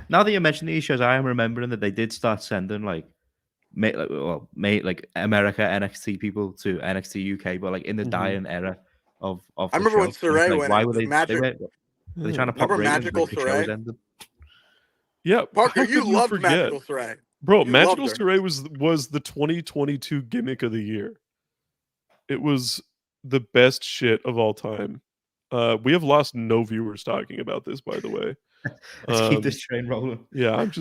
C: Now that you mention these shows, I am remembering that they did start sending like America NXT people to NXT UK, but like in the dying era of
B: I remember when Saray went.
C: Why were they?
B: Magic.
C: Were they trying to pop
B: Magical Saray?
A: Yeah,
B: Parker, you loved Magical Saray,
A: bro. Magical Saray was the 2022 gimmick of the year. It was the best shit of all time. We have lost no viewers talking about this, by the way.
C: Let's keep this train rolling.
A: Yeah, I'm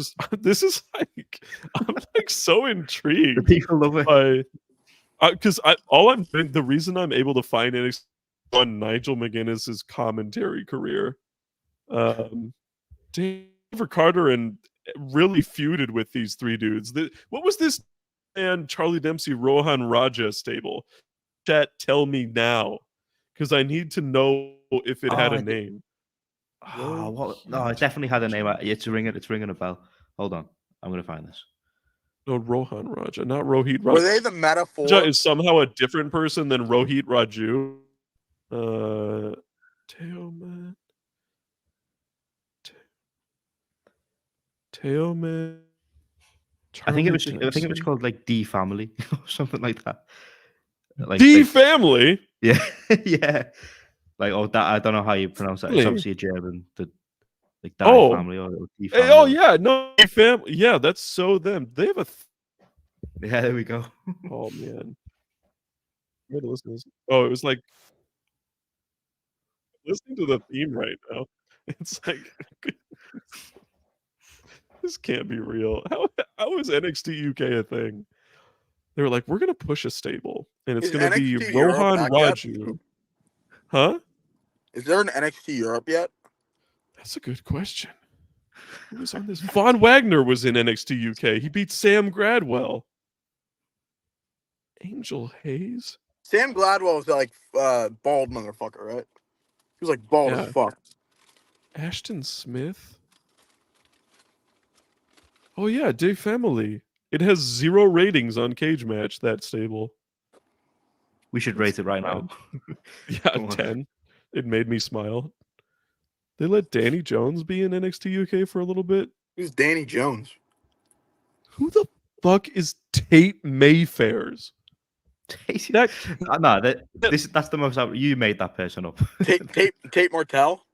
A: so intrigued.
C: The people love it.
A: Because the reason I'm able to find it on Nigel McGuinness's commentary career. David Carter and really feuded with these three dudes. What was this and Charlie Dempsey Rohan Raja stable? Chat, tell me now, because I need to know if it had a name.
C: No, it definitely had a name. It's ringing a bell. Hold on, I'm gonna find this.
A: No, Rohan Raja, not Rohit Raja.
B: Were they the metaphor?
A: Raja is somehow a different person than Rohit Raju. Teoman. Teoman.
C: I think it was called like D Family or something like that. Like
A: D Family.
C: Yeah, yeah. Like that. I don't know how you pronounce that. It's
A: Really?
C: obviously a German. Like Die
A: Oh.
C: Family or D
A: Hey,
C: Family.
A: oh yeah, no D Family. Yeah, that's so them. They have a.
C: Yeah, there we go.
A: Oh man. I'm gonna listen to this. Oh, it was like listening to the theme right now. It's like this can't be real. How is NXT UK a thing? They were like, we're gonna push a stable, and it's
B: Is
A: gonna be
B: NXT Europe
A: Rohan
B: back yet?
A: Raju. Huh?
B: Is there an NXT Europe yet?
A: That's a good question. Who was on this? Von Wagner was in NXT UK. He beat Sam Gradwell. Angel Hayes.
B: Sam Gladwell was like bald motherfucker, right? He was like bald as fuck.
A: Ashton Smith. Oh yeah, Dave Family. It has 0 ratings on Cage Match, that stable.
C: We should rate it right now.
A: Yeah, 10. It made me smile. They let Danny Jones be in NXT UK for a little bit.
B: Who's Danny Jones?
A: Who the fuck is Tate Mayfairs?
C: That's the most. You made that person up.
B: Tate Martell.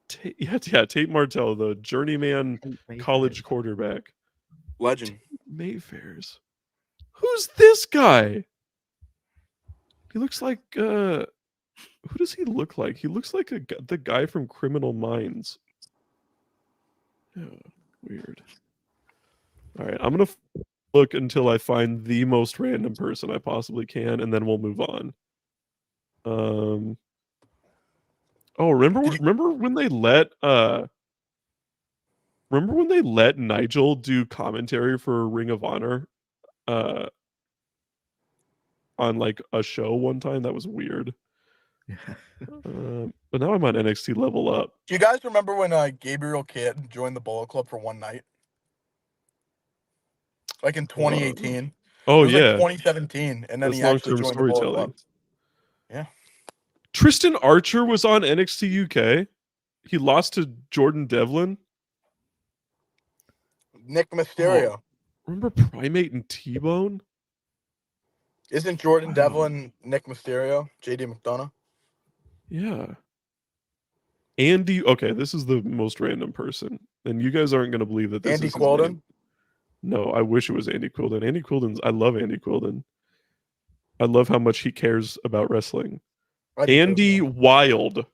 A: Tate Martell, the journeyman college quarterback.
B: Legend.
A: Tate Mayfairs. Who's this guy? He looks like who does he look like? He looks like the guy from Criminal Minds. Yeah, weird. All right, I'm gonna look until I find the most random person I possibly can, and then we'll move on. Oh, remember when they let Nigel do commentary for Ring of Honor on like a show one time? That was weird. But now I'm on NXT Level Up.
B: Do you guys remember when Gabriel Kidd joined the Bullet Club for one night? Like in 2018.
A: Oh
B: it was
A: yeah,
B: like 2017, and then
A: that's
B: he actually
A: long-term
B: joined the Bullet Club.
A: storytelling.
B: Yeah.
A: Tristan Archer was on NXT UK. He lost to Jordan Devlin.
B: Nick Mysterio.
A: Remember Primate and T-Bone?
B: Isn't Jordan Devlin Nick Mysterio? JD McDonough?
A: Yeah. Andy. Okay, this is the most random person, and you guys aren't going to believe that this
B: Andy
A: is his
B: Quilden?
A: name. No, I wish it was Andy Quilden. Andy Quilden's. I love Andy Quilden. I love how much he cares about wrestling. Andy Wild.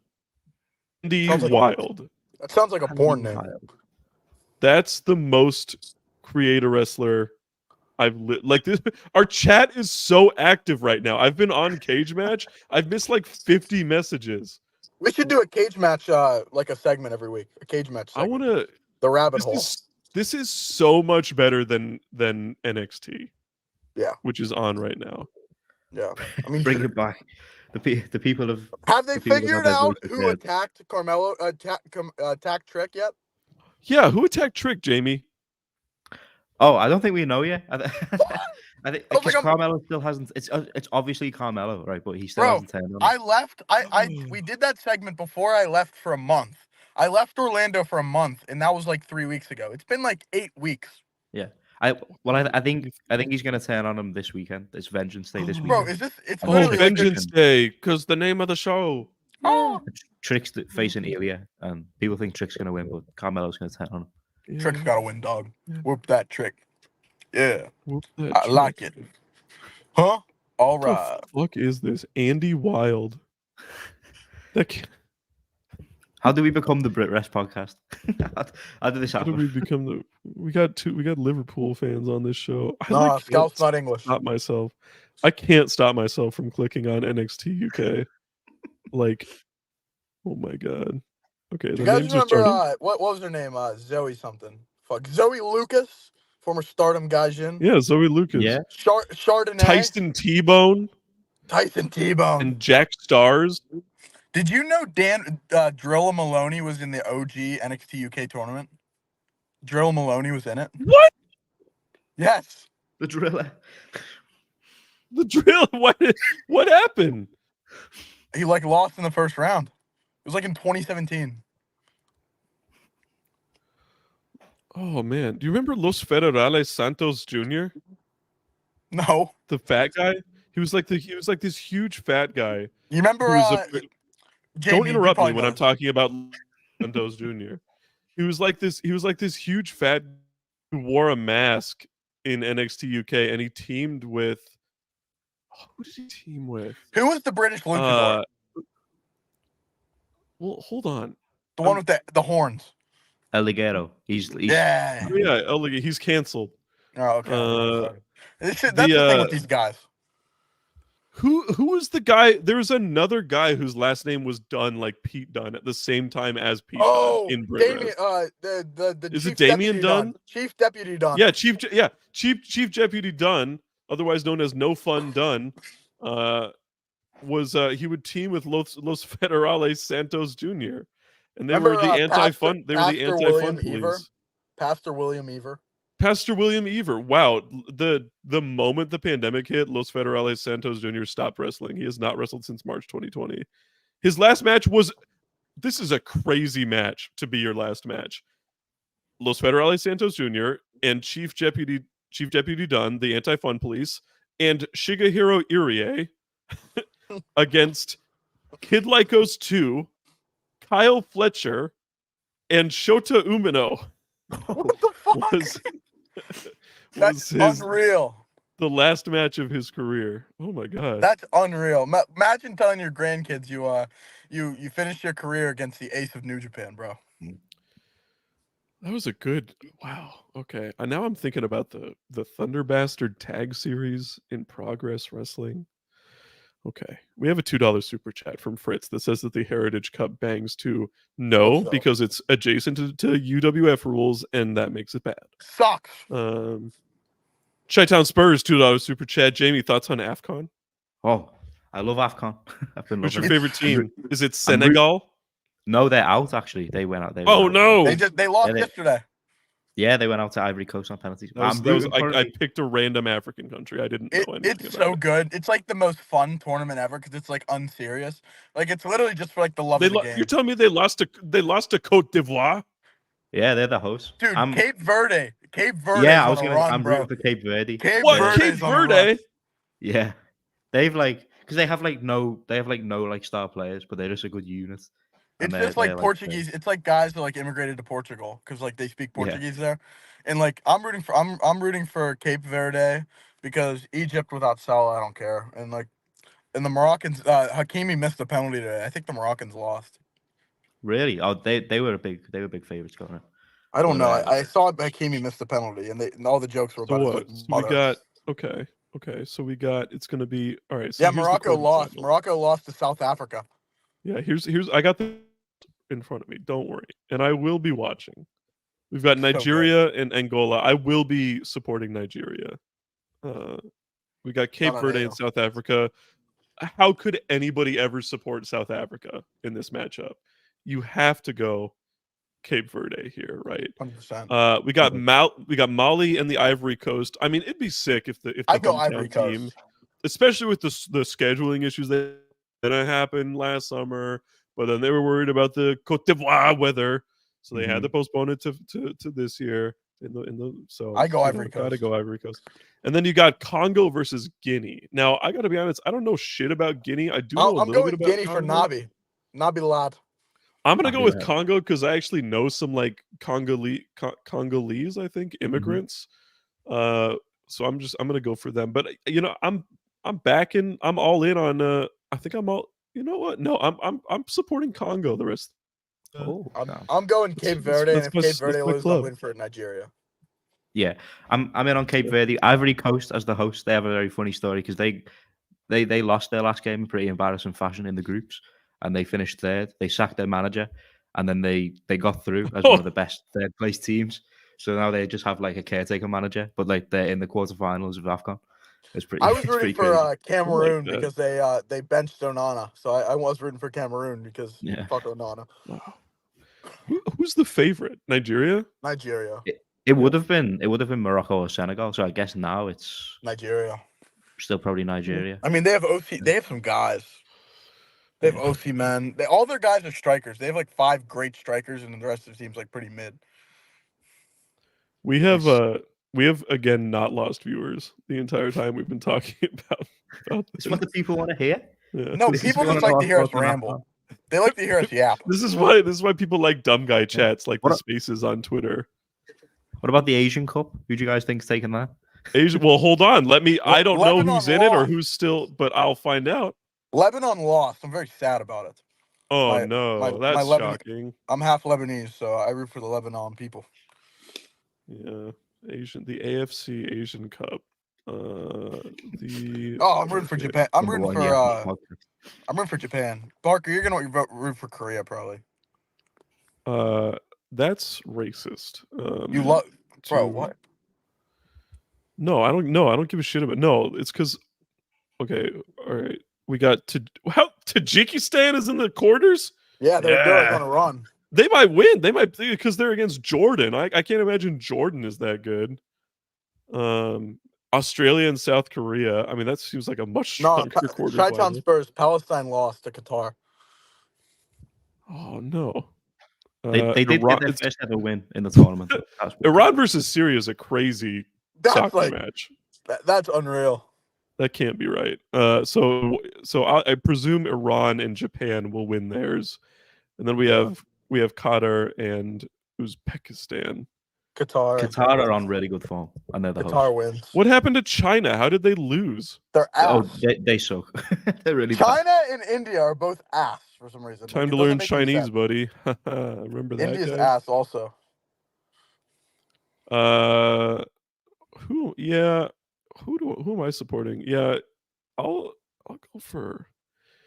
A: Andy Wild.
B: That sounds like a porn name.
A: That's the most creator wrestler I've like this. Our chat is so active right now. I've been on Cage Match. I've missed like 50 messages.
B: We should do a cage match, like a segment every week. A cage match segment.
A: I want to.
B: The rabbit hole.
A: This is so much better than NXT.
B: Yeah.
A: Which is on right now.
B: Yeah. I mean,
C: bring it back. The people
B: have they figured out who attacked Carmelo? Attacked Trick yet?
A: Yeah. Who attacked Trick, Jamie?
C: Oh, I don't think we know yet. I think because Carmelo still hasn't. It's obviously Carmelo, right? But he still hasn't turned on.
B: I left. We did that segment before I left for a month. I left Orlando for a month, and that was like 3 weeks ago. It's been like 8 weeks.
C: Yeah. I think he's gonna turn on him this weekend. It's Vengeance Day this weekend.
B: Bro, is this? It's
A: Vengeance Day, because the name of the show.
B: Oh.
C: Trick's facing Ilya, and people think Trick's gonna win, but Carmelo's gonna turn on him.
B: Yeah. Trick's gotta win, dog. Whoop that Trick. Yeah.
A: Whoop that
B: I
A: Trick.
B: like it. Huh? All right.
A: What the fuck is this? Andy Wild.
C: How do we become the Brit Rest podcast? How did this happen?
A: How do we become the? We got Liverpool fans on this show.
B: Scout's not English.
A: Stop myself. I can't stop myself from clicking on NXT UK. Like, oh my god. Okay,
B: Do
A: the
B: you guys
A: names are
B: remember
A: starting.
B: what was her name? Zoe something. Fuck, Zoe Lucas, former Stardom Gaijin.
A: Yeah, Zoe Lucas,
C: Yeah.
B: Chardonnay,
A: Tyson T-Bone,
B: Tyson T-Bone.
A: and Jack Stars.
B: Did you know Drilla Maloney was in the OG NXT UK tournament? Drilla Maloney was in it.
A: What?
B: Yes.
C: The driller.
A: The drill? What happened?
B: He like lost in the first round. It was like in 2017.
A: Oh man, do you remember Los Federales Santos Jr.?
B: No.
A: The fat guy? He was like this huge fat guy.
B: You remember
A: Who was a
B: JB,
A: Don't
B: you
A: interrupt me
B: probably
A: when
B: know
A: I'm
B: this.
A: talking about Santos Jr. He was like this huge fat who wore a mask in NXT UK, and he teamed with who did he team with?
B: Who was the British luchador?
A: Well, hold on.
B: The one with the horns.
C: El Ligero. He's
B: Yeah.
A: Oh, yeah, he's canceled.
B: Oh, okay. That's the
A: the,
B: thing with these guys.
A: Who was the guy? There was another guy whose last name was Dunn, like Pete Dunn, at the same time as Pete Dunn in Brit
B: Damien.
A: Rev.
B: The
A: Is
B: Chief
A: it Damien
B: Deputy
A: Dunn?
B: Chief Deputy Dunn.
A: Yeah, Chief Deputy Dunn, otherwise known as No Fun Dunn, was he would team with Los Federales Santos Jr. And they
B: Remember,
A: were the anti-fun. They were the
B: Pastor
A: anti-fun
B: William Ever?
A: police.
B: Pastor William Ever.
A: Pastor William Ever. Wow, the moment the pandemic hit, Los Federales Santos Jr. stopped wrestling. He has not wrestled since March 2020. His last match was. This is a crazy match to be your last match. Los Federales Santos Jr. and Chief Deputy Dunn, the anti-fun police, and Shigehiro Irie against Kid Lycos 2, Kyle Fletcher, and Shota Umino.
B: What the fuck? That's unreal.
A: The last match of his career. Oh my god.
B: That's unreal. Imagine telling your grandkids you finished your career against the ace of New Japan, bro.
A: That was a good. Wow. Okay. Now I'm thinking about the Thunder Bastard tag series in Progress Wrestling. Okay. We have a $2 super chat from Fritz that says that the Heritage Cup bangs too. No,
B: So.
A: because it's adjacent to UWF rules, and that makes it bad.
B: Sucks.
A: Chi-Town Spurs $2 super chat. Jamie, thoughts on AFCON?
C: Oh, I love AFCON. I've been
A: Who's your
C: loving it.
A: favorite team? Is it Senegal?
C: No, they're out actually. They went out.
A: Oh no!
B: They lost yesterday.
C: Yeah, they went out to Ivory Coast on penalties.
A: I picked a random African country. I didn't know anything
B: It's
A: about
B: so
A: it.
B: good. It's like the most fun tournament ever because it's like unserious. Like it's literally just for like the love of the game.
A: You're telling me they lost to Cote d'Ivoire?
C: Yeah, they're the hosts.
B: Dude, Cape Verde.
C: Yeah, I'm rooting for Cape Verde.
B: Cape
A: Verde?
C: Yeah, because they have no star players, but they're just a good unit.
B: It's just like Portuguese. It's like guys that like immigrated to Portugal because like they speak Portuguese there, and like I'm rooting for Cape Verde because Egypt without Salah, I don't care, and the Moroccans. Hakimi missed a penalty today. I think the Moroccans lost.
C: Really? Oh, they were big favorites going in.
B: I don't know. I saw Hakimi missed the penalty, and all the jokes were about his
A: mother. We got okay. So we got it's gonna be all right. So
B: yeah, Morocco lost. Morocco lost to South Africa.
A: Yeah, here's I got the in front of me. Don't worry, and I will be watching. We've got Nigeria and Angola. I will be supporting Nigeria. We got Cape Verde and South Africa. How could anybody ever support South Africa in this matchup? You have to go Cape Verde here, right?
B: 100%.
A: We got Mali and the Ivory Coast. I mean, it'd be sick if the hometown team, especially with the scheduling issues that happened last summer. But then they were worried about the Cote d'Ivoire weather, so they had to postpone it to this year. So
B: I go Ivory Coast.
A: Gotta go Ivory Coast. And then you got Congo versus Guinea. Now I got to be honest, I don't know shit about Guinea. I do know a little bit about
B: Guinea for Nabi lad.
A: I'm gonna go with Congo because I actually know some like Congolese, I think, immigrants. So I'm gonna go for them. But I'm all in on. I think I'm all. You know what? No, I'm supporting Congo. The rest.
B: I'm going Cape Verde, and if Cape Verde loses, I'll win for Nigeria.
C: Yeah, I'm in on Cape Verde. Ivory Coast as the host. They have a very funny story because they lost their last game in pretty embarrassing fashion in the groups, and they finished third. They sacked their manager, and then they got through as one of the best third place teams. So now they just have like a caretaker manager, but like they're in the quarterfinals of AFCON. It's pretty.
B: I was
C: It's
B: rooting
C: pretty crazy.
B: for Cameroon
A: that.
B: because they benched Onana, so I was rooting for Cameroon because
C: Yeah.
B: fuck Onana.
A: Wow. Who's the favorite? Nigeria?
B: Nigeria.
C: It would have been Morocco or Senegal. So I guess now it's
B: Nigeria.
C: still probably Nigeria.
B: I mean, they have OC. They have some guys. They have OC men. All their guys are strikers. They have like 5 great strikers, and the rest of the team's like pretty mid.
A: We have again not lost viewers the entire time we've been talking about
C: It's
A: this.
C: what the people want to hear.
A: Yeah.
B: No,
C: This is
B: people
C: what
B: just
C: I
B: like to hear us
C: thought about
B: ramble. They like to hear us yap.
A: This is why people like dumb guy chats, like the
C: What-
A: spaces on Twitter.
C: What about the Asian Cup? Who do you guys think's taking that?
A: Asia, well, hold on. I don't know
B: Lebanon
A: who's in it or
B: lost.
A: who's still, but I'll find out.
B: Lebanon lost. I'm very sad about it.
A: Oh
B: My-
A: no,
B: my
A: that's
B: Lebanon-
A: shocking.
B: I'm half Lebanese, so I root for the Lebanon people.
A: Yeah, the AFC Asian Cup. The
B: Oh, I'm rooting for Japan. I'm
C: Number
B: rooting
C: one,
B: for
C: yeah.
B: I'm rooting for Japan. Barker, you're gonna root for Korea probably.
A: That's racist.
B: You love, bro.
A: to-
B: What?
A: No, I don't. No, I don't give a shit about. No, it's because. Okay, all right. We got Tajikistan is in the quarters.
B: Yeah, they're
A: Yeah.
B: on a run.
A: They might win. They might because they're against Jordan. I can't imagine Jordan is that good. Australia and South Korea. I mean, that seems like a much
B: No,
A: stronger quarters.
B: Chi-Town
A: lineup.
B: Spurs. Palestine lost to Qatar.
A: Oh no.
C: They did
A: Iran,
C: get their first ever win in the tournament. That's what-
A: Iran versus Syria is a crazy
B: That's
A: soccer
B: like
A: match.
B: that's unreal.
A: That can't be right. So I presume Iran and Japan will win theirs, and then we have Qatar and Uzbekistan.
C: Qatar are on really good form, and they're the
B: Qatar
C: host.
B: wins.
A: What happened to China? How did they lose?
B: They're
C: Oh,
B: ass.
C: they suck. They're really bad.
B: China and India are both ass for some reason.
A: Time
B: It
A: to
B: doesn't
A: learn
B: make any
A: Chinese,
B: sense.
A: buddy. Remember that
B: India's
A: guy?
B: ass also.
A: Who? Yeah. Who am I supporting? Yeah, I'll go for.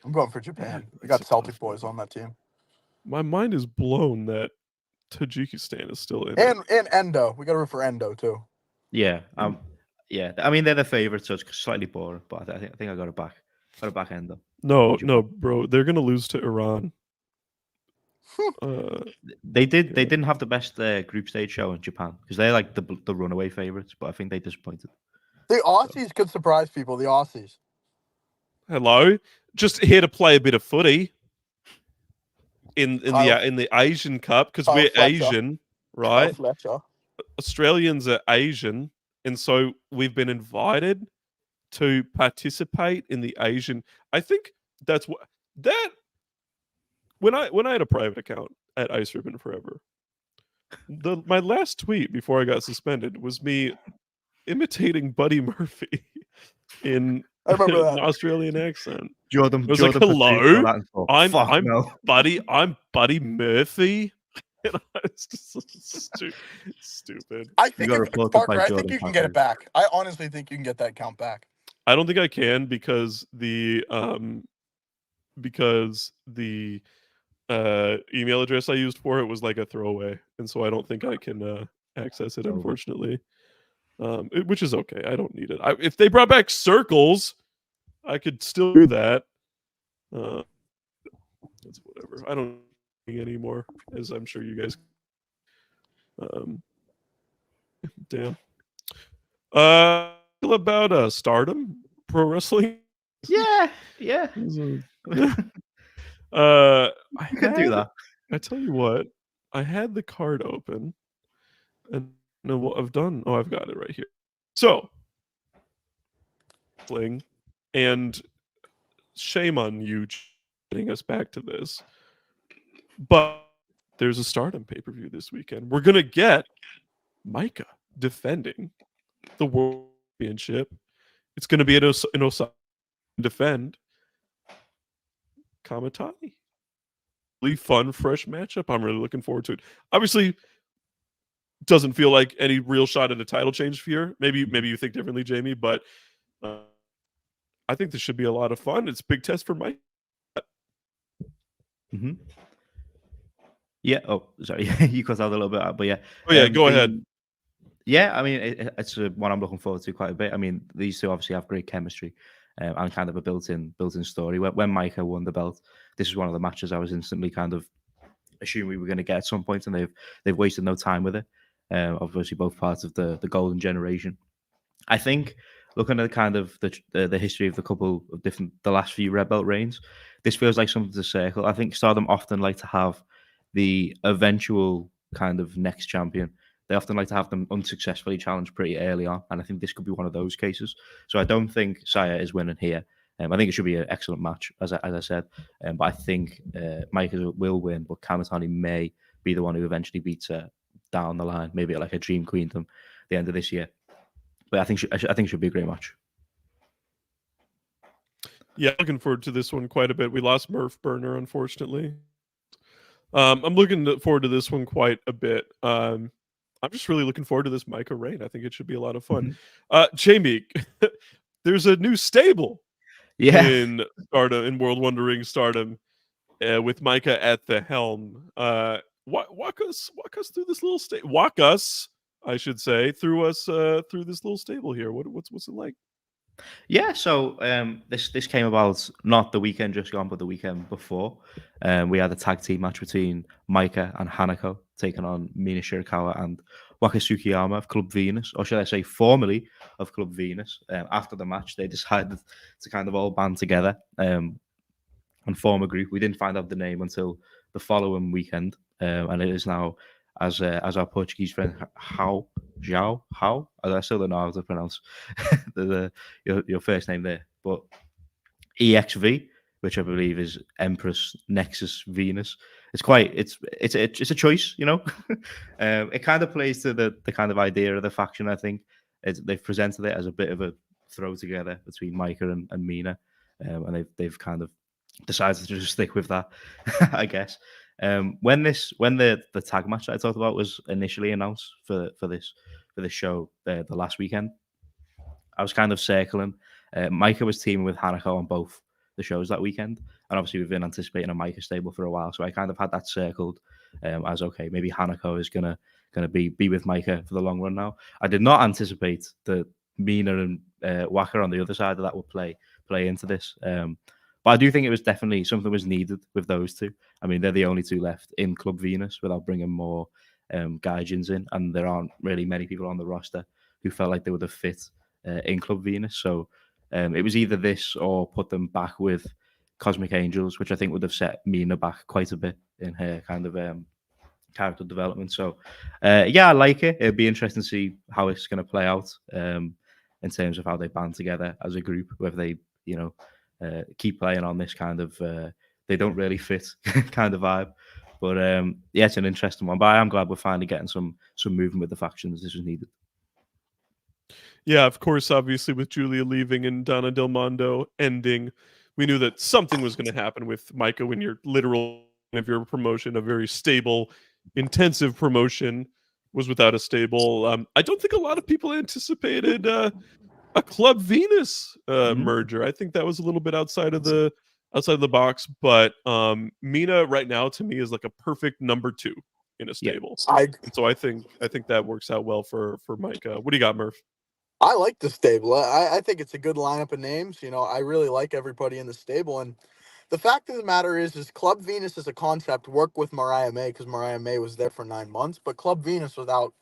B: I'm going for Japan.
A: Man,
B: We
A: that's
B: got
A: a
B: Celtic
A: tough
B: boys
A: one.
B: on that team.
A: My mind is blown that Tajikistan is still in.
B: And Endo. We got to root for Endo too.
C: Yeah, yeah. I mean, they're the favorites, so it's slightly boring. But I think I got it back. Got it back end though.
A: No, bro. They're gonna lose to Iran.
C: They didn't have the best group stage show in Japan because they're like the runaway favorites, but I think they disappointed.
B: The Aussies could surprise people. The Aussies.
A: Hello, just here to play a bit of footy in
B: Kyle-
A: the Asian Cup because
B: Kyle
A: we're
B: Fletcher.
A: Asian,
B: Kyle
A: right?
B: Fletcher.
A: Australians are Asian, and so we've been invited to participate in the Asian. I think that's what that when I had a private account at Ice Ribbon Forever. My last tweet before I got suspended was me imitating Buddy Murphy in
B: I remember
A: an
B: that.
A: Australian accent.
C: Jordan,
A: I was like,
C: Jordan Pursuit
A: "Hello,
C: got that and thought,
A: I'm
C: "Fuck no."
A: I'm Buddy Murphy." And it's just so stupid.
B: I think
C: got
B: if,
C: reported
B: Parker,
C: by
B: I think
C: Jordan
B: you can get it back. I honestly think you can get that account back.
A: I don't think I can because the email address I used for it was like a throwaway, and so I don't think I can access it, unfortunately. Which is okay. I don't need it. If they brought back circles, I could still do that. That's whatever. I don't need anymore, as I'm sure you guys. Damn. About Stardom Pro Wrestling.
C: Yeah.
A: I
C: You can do that.
A: I tell you what, I had the card open, and no, what I've done. Oh, I've got it right here. So, and shame on you getting us back to this, but there's a Stardom pay-per-view this weekend. We're gonna get Micah defending the World Championship. It's gonna be in Osaka. Defend Kamatani. Really fun, fresh matchup. I'm really looking forward to it. Obviously, doesn't feel like any real shot at a title change here. Maybe you think differently, Jamie, but I think this should be a lot of fun. It's a big test for Mike.
C: Mm-hmm. Yeah. Oh, sorry. You cut out a little bit, but yeah.
A: Oh yeah, go ahead.
C: Yeah, I mean, it's one I'm looking forward to quite a bit. I mean, these two obviously have great chemistry, and kind of a built-in story. When Micah won the belt, this is one of the matches I was instantly kind of assuming we were going to get at some point, and they've wasted no time with it. Obviously, both parts of the golden generation. I think looking at kind of the history of the last few red belt reigns, this feels like something to circle. I think Stardom often like to have the eventual kind of next champion. They often like to have them unsuccessfully challenged pretty early on, and I think this could be one of those cases. So I don't think Saya is winning here. I think it should be an excellent match, as I said. But I think Mike will win, but Kamatani may be the one who eventually beats her down the line, maybe at like a Dream Queendom at the end of this year. But I think it should be a great match.
A: Yeah, looking forward to this one quite a bit. We lost Murph Burner, unfortunately. I'm looking forward to this one quite a bit. I'm just really looking forward to this Micah reign. I think it should be a lot of fun. Jamie, there's a new stable in Stardom, in World Wondering Stardom, with Micah at the helm. Walk us through this little stable. Walk us, I should say, through this little stable here. What's it like?
C: Yeah, so this came about not the weekend just gone, but the weekend before. We had a tag team match between Micah and Hanako taking on Mina Shirakawa and Waka Tsukiyama of Club Venus, or should I say formerly of Club Venus. After the match, they decided to kind of all band together and form a group. We didn't find out the name until the following weekend, and it is now as our Portuguese friend How. I still don't know how to pronounce your first name there, but EXV, which I believe is Empress Nexus Venus. It's a choice, you know. It kind of plays to the kind of idea of the faction. I think they've presented it as a bit of a throw together between Micah and Mina, and they've kind of decided to just stick with that, I guess. When the tag match that I talked about was initially announced for this show the last weekend, I was kind of circling. Micah was teaming with Hanako on both the shows that weekend, and obviously we've been anticipating a Micah stable for a while, so I kind of had that circled as okay, maybe Hanako is gonna be with Micah for the long run now. I did not anticipate that Mina and Waka on the other side of that would play into this. But I do think it was definitely something was needed with those two. I mean, they're the only two left in Club Venus without bringing more Gaijins in, and there aren't really many people on the roster who felt like they would have fit in Club Venus. So it was either this or put them back with Cosmic Angels, which I think would have set Mina back quite a bit in her kind of character development. So yeah, I like it. It'd be interesting to see how it's going to play out in terms of how they band together as a group, whether they, you know, keep playing on this kind of they don't really fit kind of vibe. But yeah, it's an interesting one. But I am glad we're finally getting some movement with the factions. This was needed.
A: Yeah, of course, obviously with Julia leaving and Donna Del Mondo ending, we knew that something was going to happen with Micah when you're literal of your promotion, a very stable, intensive promotion, was without a stable. I don't think a lot of people anticipated a Club Venus merger. I think that was a little bit outside of the box, but Mina right now to me is like a perfect number 2 in a stable. So I think that works out well for Micah. What do you got, Murph?
B: I like the stable. I think it's a good lineup of names. You know, I really like everybody in the stable. And the fact of the matter is Club Venus as a concept worked with Mariah May because Mariah May was there for 9 months. But Club Venus without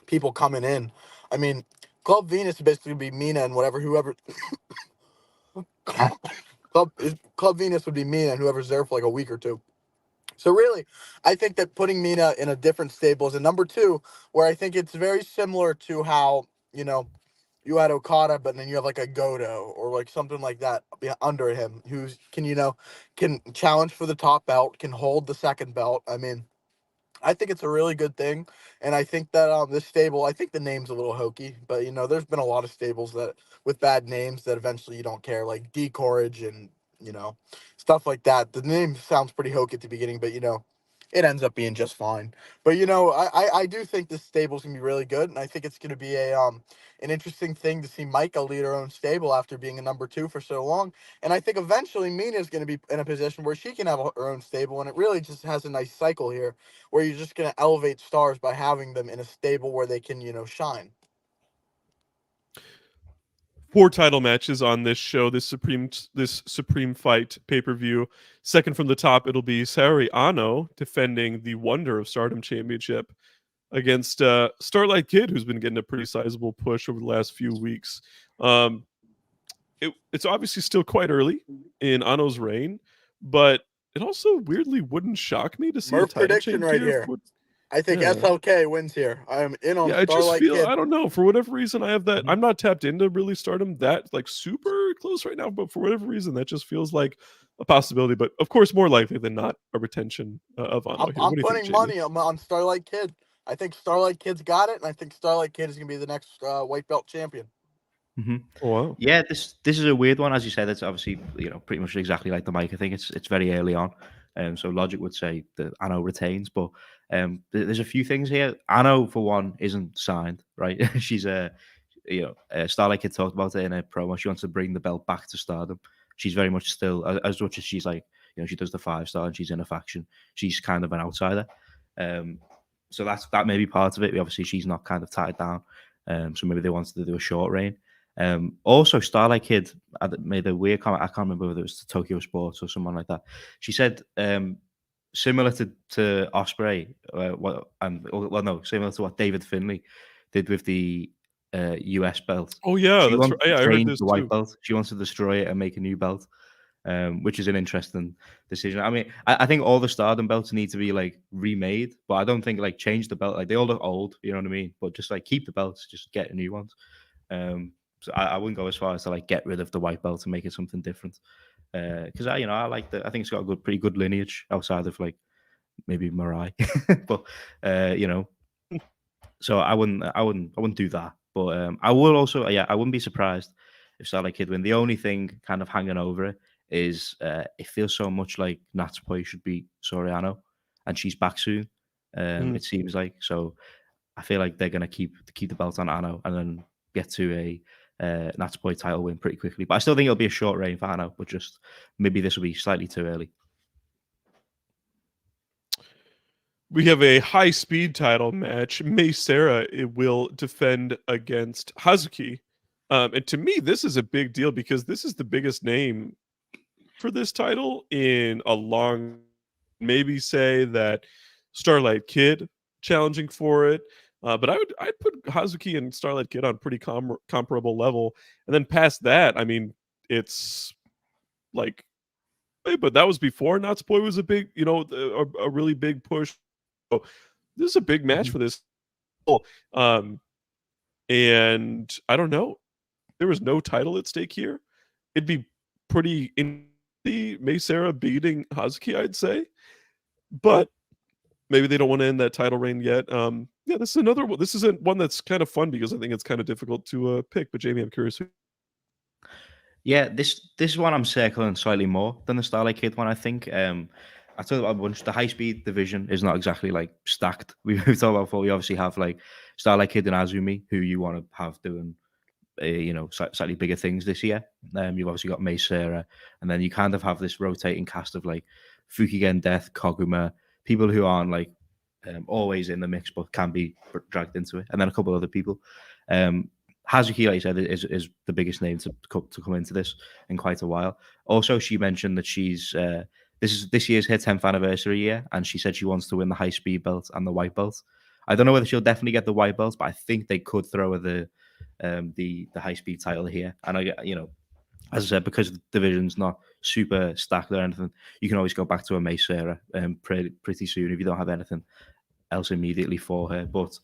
B: people coming in, I mean, Club Venus would basically be Mina and whoever. Club Venus would be Mina and whoever's there for like a week or two. So really, I think that putting Mina in a different stable is a number 2, where I think it's very similar to how, you know, you had Okada, but then you have like a Goto or like something like that under him who's can challenge for the top belt, can hold the second belt. I mean, I think it's a really good thing, and I think that this stable, I think the name's a little hokey, but you know, there's been a lot of stables that with bad names that eventually you don't care, like Decourage and you know stuff like that. The name sounds pretty hokey at the beginning, but you know, it ends up being just fine. But you know, I do think this stable's gonna be really good, and I think it's gonna be a an interesting thing to see Micah lead her own stable after being a number 2 for so long. And I think eventually Mina's gonna be in a position where she can have her own stable, and it really just has a nice cycle here, where you're just gonna elevate stars by having them in a stable where they can, you know, shine.
A: 4 title matches on this show, this Supreme Fight pay-per-view. Second from the top, it'll be Saori Ano defending the Wonder of Stardom Championship against Starlight Kid, who's been getting a pretty sizable push over the last few weeks. It's obviously still quite early in Ano's reign, but it also weirdly wouldn't shock me to see a
B: Murph
A: title
B: prediction
A: change
B: right
A: here.
B: here. I think
A: Yeah.
B: SLK wins here. I am in on
A: Yeah, I just
B: Starlight
A: feel
B: Kid.
A: I don't know, for whatever reason I have that I'm not tapped into really Stardom that like super close right now, but for whatever reason that just feels like a possibility. But of course, more likely than not, a retention of Ano here.
B: I'm
A: What do you think,
B: putting
A: Jamie?
B: money on Starlight Kid. I think Starlight Kid's got it, and I think Starlight Kid is gonna be the next white belt champion.
A: Oh, wow.
C: Yeah, this is a weird one, as you said. It's obviously pretty much exactly like the mic. I think it's very early on, so logic would say that Ano retains, but there's a few things here. Ano, for one, isn't signed, right? She's Starlight Kid talked about it in a promo. She wants to bring the belt back to Stardom. She's very much still, as much as she's like, she does the 5-star and she's in a faction. She's kind of an outsider. So that may be part of it. Obviously, she's not kind of tied down. So maybe they wanted to do a short reign. Also, Starlight Kid made a weird comment. I can't remember whether it was to Tokyo Sports or someone like that. She said, similar to Osprey, similar to what David Finlay did with the US belt.
A: Oh yeah,
C: She
A: that's
C: wants
A: right.
C: to
A: Yeah, I heard
C: change
A: this
C: the white
A: too.
C: belt. She wants to destroy it and make a new belt, which is an interesting decision. I mean, I think all the Stardom belts need to be like remade, but I don't think like change the belt. Like they all look old, you know what I mean? But just like keep the belts, just get new ones. So I wouldn't go as far as to like get rid of the white belt and make it something different. Because I like I think it's got a pretty good lineage outside of like maybe Mariah, but so I wouldn't do that. But I will also, I wouldn't be surprised if Starlight Kid win. The only thing kind of hanging over it is it feels so much like Natsupoi should be Soriano, and she's back soon. It seems like so. I feel like they're gonna keep the belt on Ano and then get to a Natsupoi title win pretty quickly. But I still think it'll be a short reign for Ano, but just maybe this will be slightly too early.
A: We have a high-speed title match. Mei Sarah will defend against Hazuki. And to me, this is a big deal because this is the biggest name for this title in a long. Maybe say that Starlight Kid challenging for it, but I'd put Hazuki and Starlight Kid on pretty comparable level. And then past that, I mean, it's like, but that was before Natsupoi was a big, a really big push. So this is a big match for this. And I don't know. There was no title at stake here. It'd be pretty in the Mei Sarah beating Hazuki, I'd say. But maybe they don't want to end that title reign yet. Yeah, this is another one. This isn't one that's kind of fun because I think it's kind of difficult to pick. But Jamie, I'm curious.
C: Yeah, this one I'm circling slightly more than the Starlight Kid one. I think. I talked about a bunch. The high speed division is not exactly like stacked. We've talked about before. We obviously have like Starlight Kid and Azumi, who you want to have doing, slightly bigger things this year. You've obviously got Mei Sarah, and then you kind of have this rotating cast of like Fukigen Death, Koguma, people who aren't like always in the mix but can be dragged into it, and then a couple other people. Hazuki, like you said, is the biggest name to come into this in quite a while. Also, she mentioned that she's this year's her 10th anniversary year, and she said she wants to win the high speed belt and the white belt. I don't know whether she'll definitely get the white belt, but I think they could throw her the high speed title here. And as I said, because the division's not super stacked or anything, you can always go back to a Mei Sarah pretty soon if you don't have anything else immediately for her. But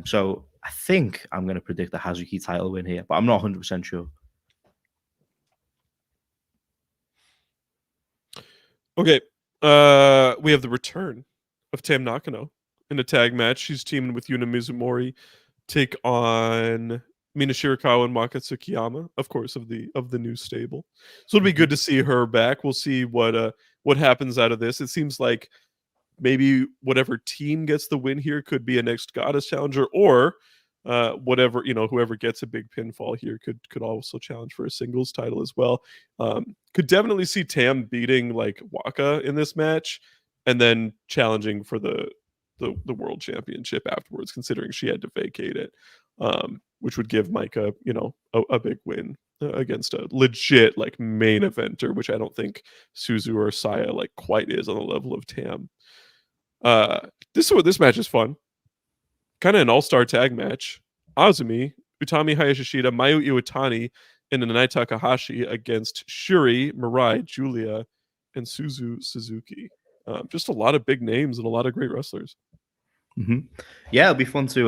C: so I think I'm going to predict the Hazuki title win here, but I'm not 100% sure.
A: Okay, we have the return of Tam Nakano in a tag match. She's teaming with Yuna Mizumori, take on Mina Shirakawa and Maka Tsukiyama, of course, of the new stable. So it'll be good to see her back. We'll see what happens out of this. It seems like maybe whatever team gets the win here could be a next Goddess challenger, or whatever, whoever gets a big pinfall here could also challenge for a singles title as well. Could definitely see Tam beating like Waka in this match and then challenging for the world championship afterwards, considering she had to vacate it, which would give Micah, a big win against a legit like main eventer, which I don't think Suzu or Saya like quite is on the level of Tam. This match is fun. Kind of an all-star tag match. Azumi, Utami Hayashishida, Mayu Iwatani, and Nanae Takahashi against Shuri, Mirai, Julia, and Suzu Suzuki. Just a lot of big names and a lot of great wrestlers.
C: Mm-hmm. Yeah, it'll be fun to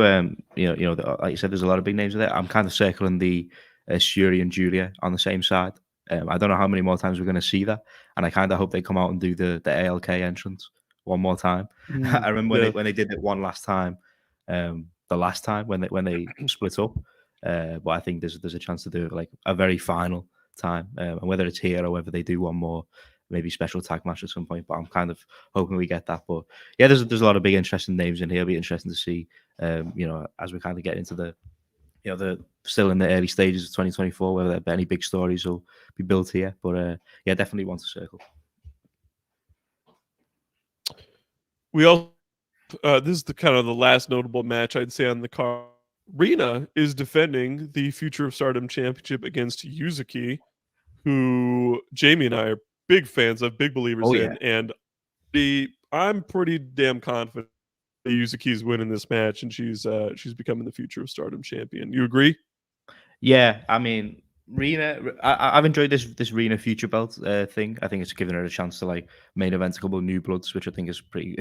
C: like you said, there's a lot of big names there. I'm kind of circling the Shuri and Julia on the same side. I don't know how many more times we're going to see that, and I kind of hope they come out and do the ALK entrance one more time. I remember when they did it one last time, the last time when they split up. But I think there's a chance to do it like a very final time, and whether it's here or whether they do one more maybe special tag match at some point. But I'm kind of hoping we get that. But yeah, there's a lot of big interesting names in here. It'll be interesting to see, as we kind of get into the still in the early stages of 2024, whether there be any big stories will be built here. But yeah, definitely want to circle.
A: We all this is the kind of the last notable match I'd say on the card. Rina is defending the Future of Stardom Championship against Yuzuki, who Jamie and I are big fans of, big believers in, and I'm pretty damn confident that Yuzuki's winning this match, and she's becoming the Future of Stardom champion. You agree?
C: Yeah, I mean, Rina, I've enjoyed this Rina Future Belt thing. I think it's given her a chance to like main event a couple of new bloods, which I think is pretty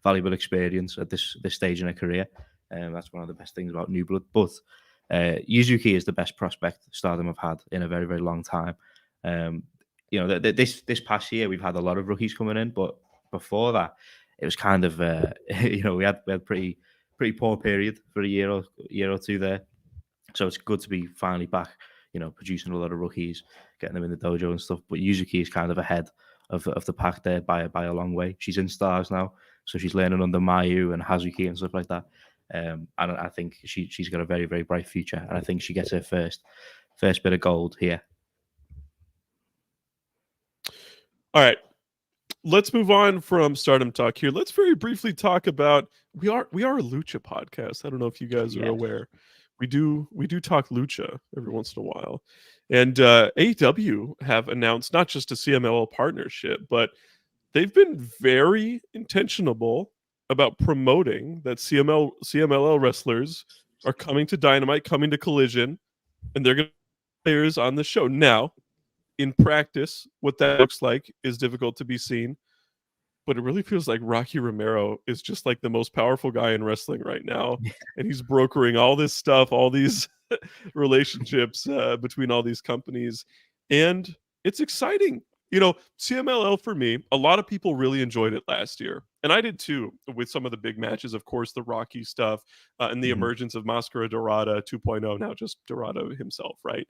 C: valuable experience at this stage in her career. That's one of the best things about new blood. But Yuzuki is the best prospect Stardom have had in a very, very long time. This past year we've had a lot of rookies coming in, but before that it was kind of we had pretty poor period for a year or two there. So it's good to be finally back, producing a lot of rookies, getting them in the dojo and stuff. But Yuzuki is kind of ahead of the pack there by a long way. She's in Stars now, so she's learning under Mayu and Hazuki and stuff like that. And I think she's got a very, very bright future. And I think she gets her first bit of gold here.
A: All right. Let's move on from Stardom talk here. Let's very briefly talk about we are a Lucha podcast. I don't know if you guys are aware. We do talk Lucha every once in a while. And AEW have announced not just a CMLL partnership, but they've been very intentional about promoting that CMLL wrestlers are coming to Dynamite, coming to Collision, and they're going to be players on the show. Now, in practice, what that looks like is difficult to be seen, but it really feels like Rocky Romero is just like the most powerful guy in wrestling right now, and he's brokering all this stuff, all these relationships between all these companies, and it's exciting. CMLL for me, a lot of people really enjoyed it last year, and I did too, with some of the big matches, of course, the Rocky stuff, and the emergence of Mascara Dorada 2.0, now just Dorada himself, right?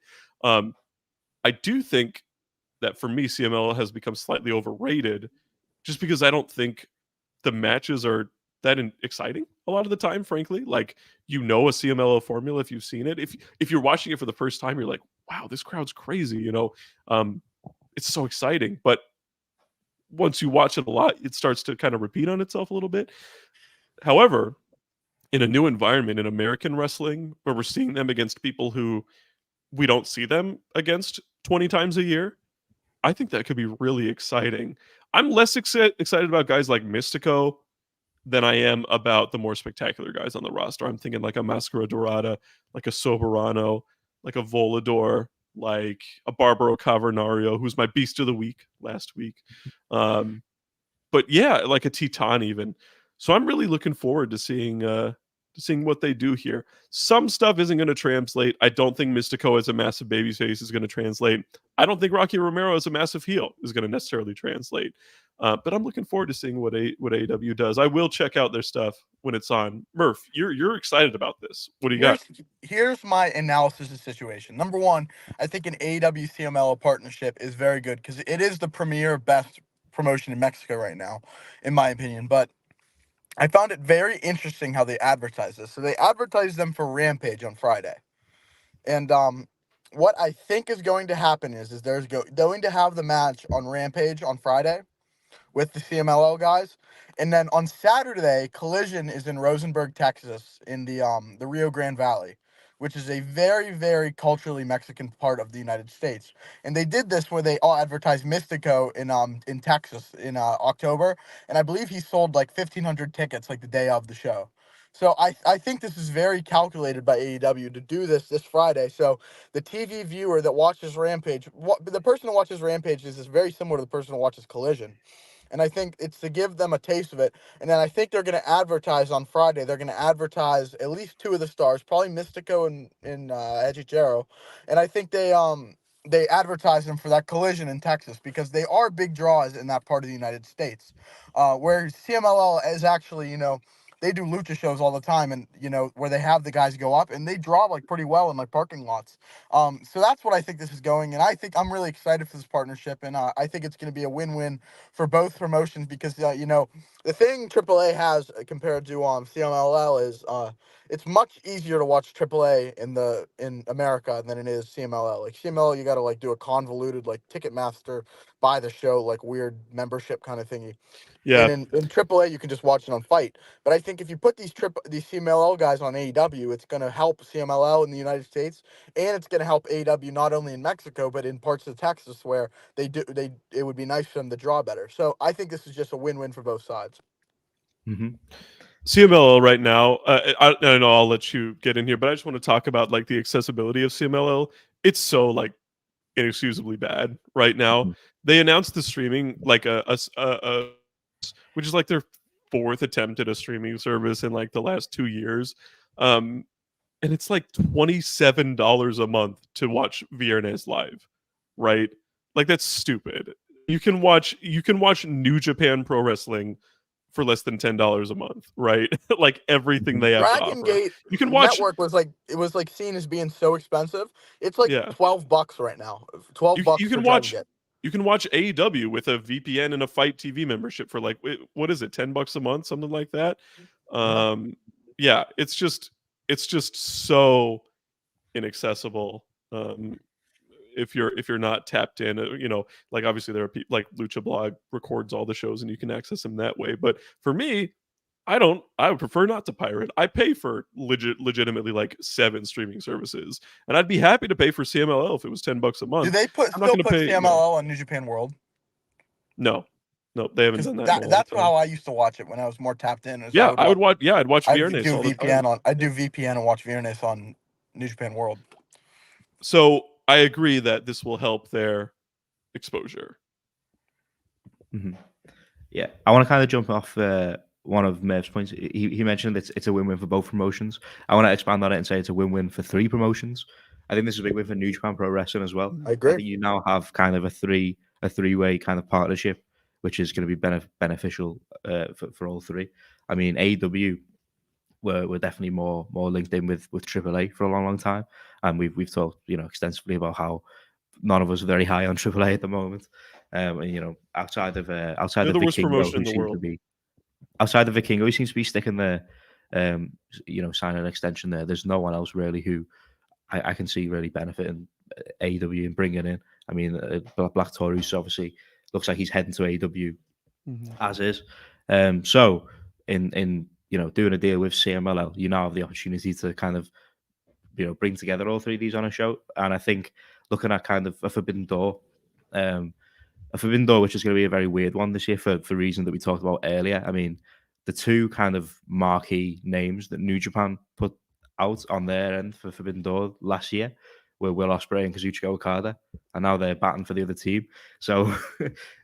A: I do think that for me, CMLL has become slightly overrated just because I don't think the matches are that exciting a lot of the time, frankly. Like, a CMLL formula if you've seen it. If you're watching it for the first time, you're like, wow, this crowd's crazy, it's so exciting. But once you watch it a lot, it starts to kind of repeat on itself a little bit. However, in a new environment in American wrestling, where we're seeing them against people who we don't see them against 20 times a year, I think that could be really exciting. I'm less excited about guys like Mystico than I am about the more spectacular guys on the roster. I'm thinking like a Mascara Dorada, like a Soberano, like a Volador, like a Barbaro Cavernario, who's my beast of the week last week. But yeah, like a Titan even. So I'm really looking forward to seeing what they do here. Some stuff isn't going to translate. I don't think Mystico as a massive babyface is going to translate. I don't think Rocky Romero as a massive heel is going to necessarily translate. But I'm looking forward to seeing what AEW does. I will check out their stuff when it's on. Murph, you're excited about this. What do you got?
B: Here's my analysis of the situation. Number one, I think an AEW CMLL partnership is very good because it is the premier best promotion in Mexico right now, in my opinion. But I found it very interesting how they advertise this. So they advertise them for Rampage on Friday. And what I think is going to happen is there's going to have the match on Rampage on Friday with the CMLL guys. And then on Saturday, Collision is in Rosenberg, Texas, in the Rio Grande Valley, which is a very, very culturally Mexican part of the United States. And they did this where they all advertised Mystico in Texas in October, and I believe he sold like 1,500 tickets like the day of the show. So I think this is very calculated by AEW to do this Friday. So the TV viewer that watches Rampage, the person who watches Rampage is very similar to the person who watches Collision. And I think it's to give them a taste of it. And then I think they're going to advertise on Friday. They're going to advertise at least two of the stars, probably Mystico and Hechicero. And I think they advertise them for that Collision in Texas because they are big draws in that part of the United States. Where CMLL is actually, they do lucha shows all the time, and where they have the guys go up and they draw like pretty well in like parking lots. So that's what I think this is going, and I think I'm really excited for this partnership, and I think it's going to be a win-win for both promotions because the thing AAA has compared to CMLL is it's much easier to watch AAA in America than it is CMLL. Like CMLL, you got to like do a convoluted like Ticketmaster, buy the show like weird membership kind of thingy.
A: Yeah.
B: And in AAA, you can just watch it on Fight. But I think if you put these CMLL guys on AEW, it's going to help CMLL in the United States, and it's going to help AEW not only in Mexico but in parts of Texas where it would be nice for them to draw better. So I think this is just a win-win for both sides.
C: Mm-hmm.
A: CMLL right now, I know I'll let you get in here, but I just want to talk about like the accessibility of CMLL. It's so like inexcusably bad right now.
C: Mm-hmm.
A: They announced the streaming like which is like their fourth attempt at a streaming service in like the last 2 years. And it's like $27 a month to watch Viernes live, right? Like that's stupid. You can watch New Japan Pro Wrestling for less than $10 a month, right? Like everything they have to
B: Dragon
A: offer.
B: Gate
A: You can watch
B: Network was like seen as being so expensive. It's like
A: Yeah.
B: $12 right now. $12
A: you
B: for
A: can
B: Dragon
A: watch
B: Gate.
A: you can watch AEW with a VPN and a Fight TV membership for like what is it, $10 a month, something like that. Yeah, it's just so inaccessible. If you're not tapped in, like obviously there are people like Lucha Blog records all the shows and you can access them that way. But for me, I would prefer not to pirate. I pay for legitimately like 7 streaming services, and I'd be happy to pay for CMLL if it was $10 a month.
B: Do they
A: I'm not
B: still
A: gonna
B: put
A: pay.
B: CMLL on New Japan World?
A: No, they haven't
B: 'Cause
A: done that in a long
B: that's
A: time.
B: how I used to watch it when I was more tapped in. Is
A: Yeah, I'd watch Viernes all the time.
B: I'd do VPN and watch Viernes on New Japan World.
A: So I agree that this will help their exposure.
C: Mm-hmm. Yeah, I want to kind of jump off one of Merv's points. He mentioned it's a win-win for both promotions. I want to expand on it and say it's a win-win for 3 promotions. I think this is a big win for New Japan Pro Wrestling as well.
B: I agree.
C: I think you now have kind of a three-way kind of partnership, which is going to be beneficial for all 3. I mean, AEW were definitely more linked in with AAA for a long time, and we've talked extensively about how none of us are very high on AAA at the moment. And outside of
A: They're
C: the
A: worst
C: Vikingo,
A: promotion
C: who
A: in the
C: seems to
A: world.
C: be outside of Vikingo, he seems to be sticking there. Signing an extension there. There's no one else really who I can see really benefiting AEW and bringing in. I mean, Black Taurus obviously looks like he's heading to AEW as is. So in doing a deal with CMLL, you now have the opportunity to kind of bring together all 3 of these on a show. And I think looking at kind of a Forbidden Door, which is going to be a very weird one this year for reasons that we talked about earlier. I mean, the 2 kind of marquee names that New Japan put out on their end for Forbidden Door last year were Will Ospreay and Kazuchika Okada, and now they're batting for the other team. So,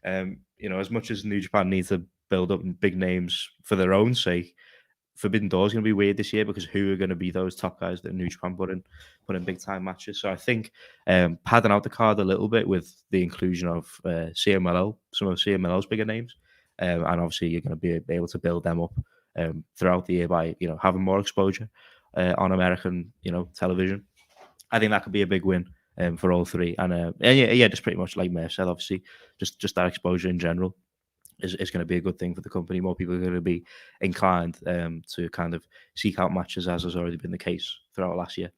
C: as much as New Japan needs to build up big names for their own sake, Forbidden Door is going to be weird this year because who are going to be those top guys that New Japan put in big time matches? So I think padding out the card a little bit with the inclusion of CMLL, some of CMLL's bigger names, and obviously you're going to be able to build them up throughout the year by having more exposure on American television. I think that could be a big win for all 3, and yeah, just pretty much like Mer said, obviously just that exposure in general. is going to be a good thing for the company. More people are going to be inclined to kind of seek out matches, as has already been the case throughout last year.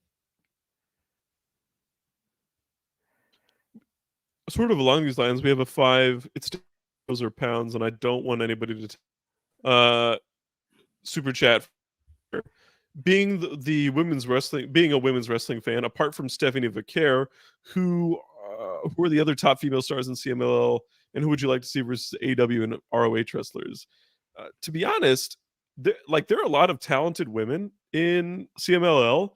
A: Sort of along these lines, we have a 5. It's those are pounds, and I don't want anybody to super chat. Being the women's wrestling, being a women's wrestling fan, apart from Stephanie Vicaire, who are the other top female stars in CMLL, and who would you like to see versus AEW and ROH wrestlers? To be honest, there are a lot of talented women in CMLL,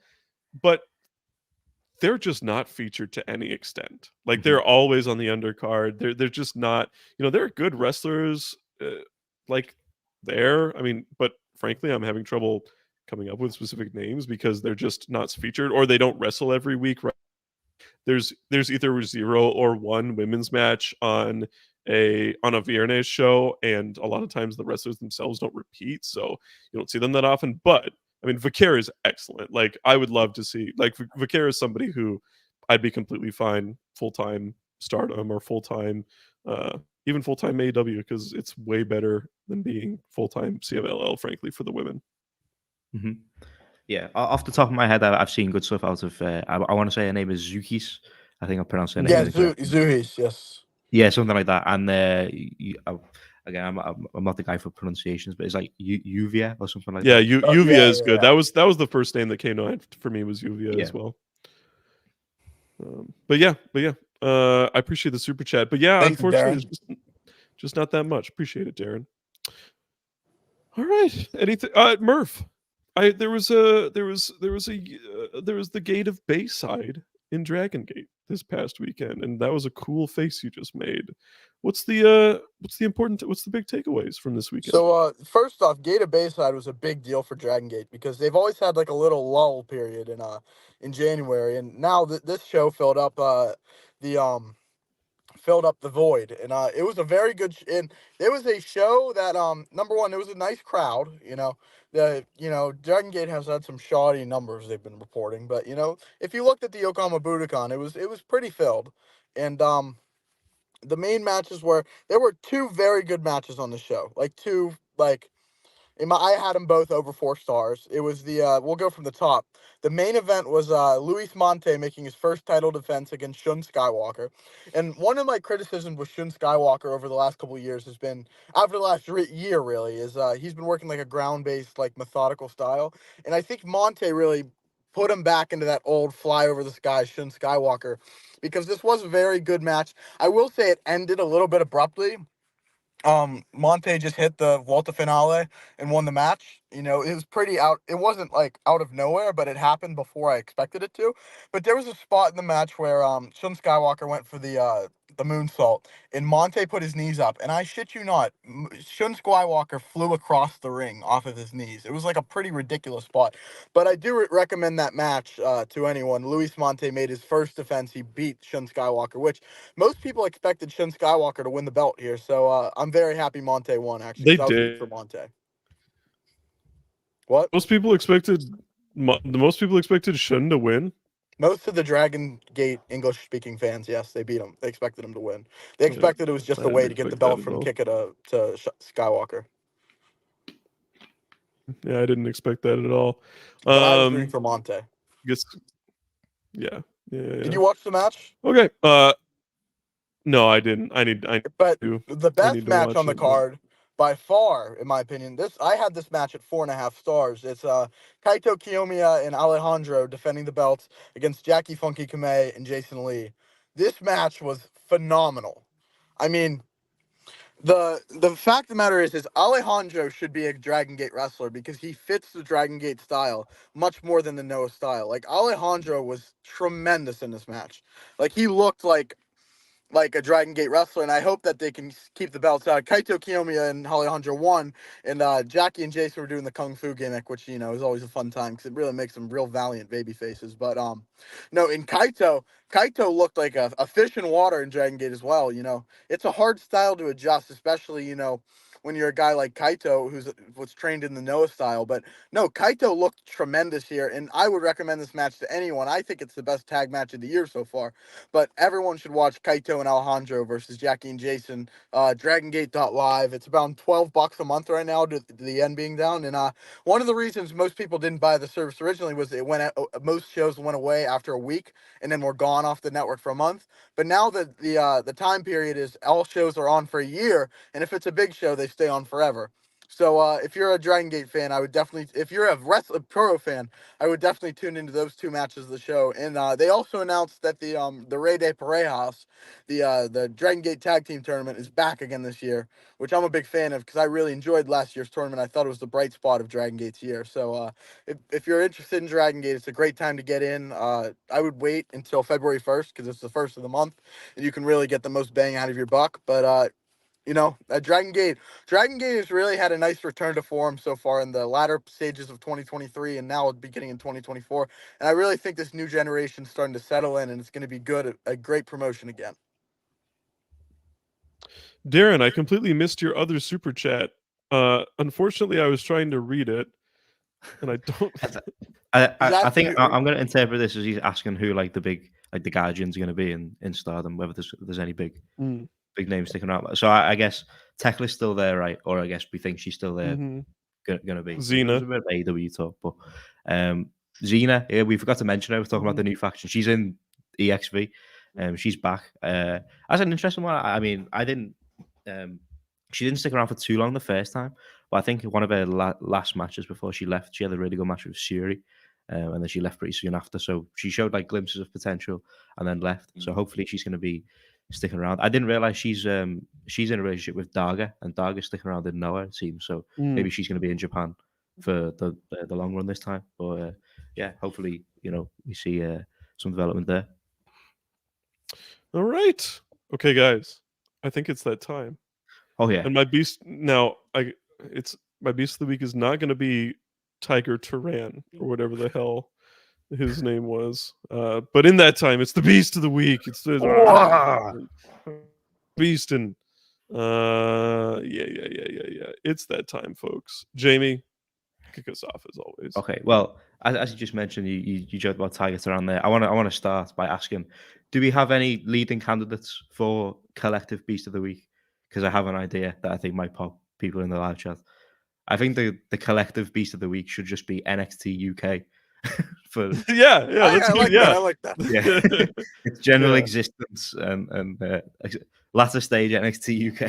A: but they're just not featured to any extent. Like they're always on the undercard. They're just not. They're good wrestlers. There. I mean, but frankly, I'm having trouble coming up with specific names because they're just not featured, or they don't wrestle every week. Right? There's either 0 or 1 women's match on a Viernes show, and a lot of times the wrestlers themselves don't repeat, so you don't see them that often. But I mean, Vicaire is excellent. Like, I would love to see, like, Vicaire is somebody who I'd be completely fine full-time Stardom or full-time, even full-time AEW, because it's way better than being full-time CMLL, frankly, for the women.
C: Mm-hmm. Yeah, off the top of my head, I've seen good stuff out of. I want to say her name is Zukis. I think I'm pronouncing her name.
B: Yeah, Zuhis, yes.
C: Yeah, something like that. And again, I'm not the guy for pronunciations, but it's like Uvia or something like that.
A: Uvia is good. That was the first name that came to mind for me, was Uvia as well. But yeah, I appreciate the super chat. But yeah,
B: thanks,
A: unfortunately, there's just not that much. Appreciate it, Darren. All right, anything, Murph? There was the Gate of Bayside in Dragon Gate this past weekend, and that was a cool face you just made. What's the big takeaways from this weekend?
B: So first off, Gate of Bayside was a big deal for Dragon Gate because they've always had like a little lull period in January, and now this show filled up the void, and it was a very good and it was a show that number one, it was a nice crowd. Dragon Gate has had some shoddy numbers they've been reporting, but if you looked at the Yokohama Budokan, it was pretty filled, and the main matches there were 2 very good matches on the show, I had them both over 4 stars. It was we'll go from the top. The main event was Luis Monte making his first title defense against Shun Skywalker. And one of my criticisms with Shun Skywalker over the last couple of years has been, after the last year really, is he's been working like a ground-based, like methodical style. And I think Monte really put him back into that old fly over the sky Shun Skywalker, because this was a very good match. I will say it ended a little bit abruptly. Monte just hit the Volta finale and won the match. It was pretty out. It wasn't like out of nowhere, but it happened before I expected it to. But there was a spot in the match where Shun Skywalker went for the moonsault, and Monte put his knees up, and I shit you not, Shun Skywalker flew across the ring off of his knees. It was like a pretty ridiculous spot. But I do recommend that match to anyone. Luis Monte made his first defense. He beat Shun Skywalker, which most people expected Shun Skywalker to win the belt here. So I'm very happy Monte won, actually.
A: They did.
B: For Monte. What?
A: Most people expected Shun to win.
B: Most of the Dragon Gate English-speaking fans, yes, they beat him. They expected him to win. They expected it was just a way to get the belt from Kika to Skywalker.
A: Yeah, I didn't expect that at all.
B: But I was rooting for Monte.
A: Yeah.
B: Did you watch the match?
A: Okay. No, I didn't.
B: But the best match on the card, by far, in my opinion, I had this match at 4.5 stars. It's Kaito Kiyomiya and Alejandro defending the belts against Jackie Funky Kamei and Jason Lee. This match was phenomenal. I mean, the fact of the matter is Alejandro should be a Dragon Gate wrestler because he fits the Dragon Gate style much more than the Noah style. Like, Alejandro was tremendous in this match. Like, he looked like a Dragon Gate wrestler, and I hope that they can keep the belts out. Kaito Kiyomiya and Alejandro won, and Jackie and Jason were doing the Kung Fu gimmick, which, is always a fun time because it really makes them real valiant baby faces. But, no, in Kaito looked like a fish in water in Dragon Gate as well, It's a hard style to adjust, especially, when you're a guy like Kaito was trained in the Noah style. But no, Kaito looked tremendous here, and I would recommend this match to anyone. I think it's the best tag match of the year so far. But everyone should watch Kaito and Alejandro versus Jackie and Jason. DragonGate.live. It's about $12 a month right now, to the yen being down. And one of the reasons most people didn't buy the service originally was most shows went away after a week and then were gone off the network for a month. But now that the time period is all shows are on for a year, and if it's a big show, they stay on forever. So if you're a Dragon Gate fan, I would definitely, if you're a pro fan, I would definitely tune into those two matches of the show. And they also announced that the Rey de Parejas, the Dragon Gate Tag Team Tournament, is back again this year, which I'm a big fan of because I really enjoyed last year's tournament. I thought it was the bright spot of Dragon Gate's year. So if you're interested in Dragon Gate, it's a great time to get in. I would wait until February 1st because it's the first of the month, and you can really get the most bang out of your buck. But Dragon Gate has really had a nice return to form so far in the latter stages of 2023 and now beginning in 2024. And I really think this new generation is starting to settle in, and it's going to be good, a great promotion again.
A: Darren, I completely missed your other super chat. Unfortunately, I was trying to read it, and I don't.
C: I think I'm going to interpret this as he's asking who like the Guardians are going to be in Stardom, whether there's any big names sticking around. So I guess Tekla's still there, right? Or I guess we think she's still there, going to be.
A: Xena.
C: There's a bit of AEW talk, but Xena, yeah, we forgot to mention her. We're talking about the new faction. She's in EXV. She's back. That's an interesting one. I mean, she didn't stick around for too long the first time, but I think one of her last matches before she left, she had a really good match with Shuri, and then she left pretty soon after. So she showed like glimpses of potential and then left. So hopefully she's going to be sticking around. I didn't realize she's in a relationship with Daga, and Daga's sticking around in Noah, it seems. So maybe she's going to be in Japan for the long run this time. But yeah, hopefully we see some development there.
A: All right, okay, guys. I think it's that time.
C: Oh yeah.
A: And my beast now, my beast of the week is not going to be Tiger Turan or whatever the hell his name was. But in that time, it's the beast of the week. It's the beast, and yeah. It's that time, folks. Jamie, kick us off as always.
C: Okay. Well, as you just mentioned, you joked about Tiger Turan there. I want to start by asking, do we have any leading candidates for collective beast of the week? Because I have an idea that I think might pop people in the live chat. I think the collective beast of the week should just be NXT UK. For
A: that's good.
B: I like that.
C: Yeah. Its general existence and latter stage NXT UK.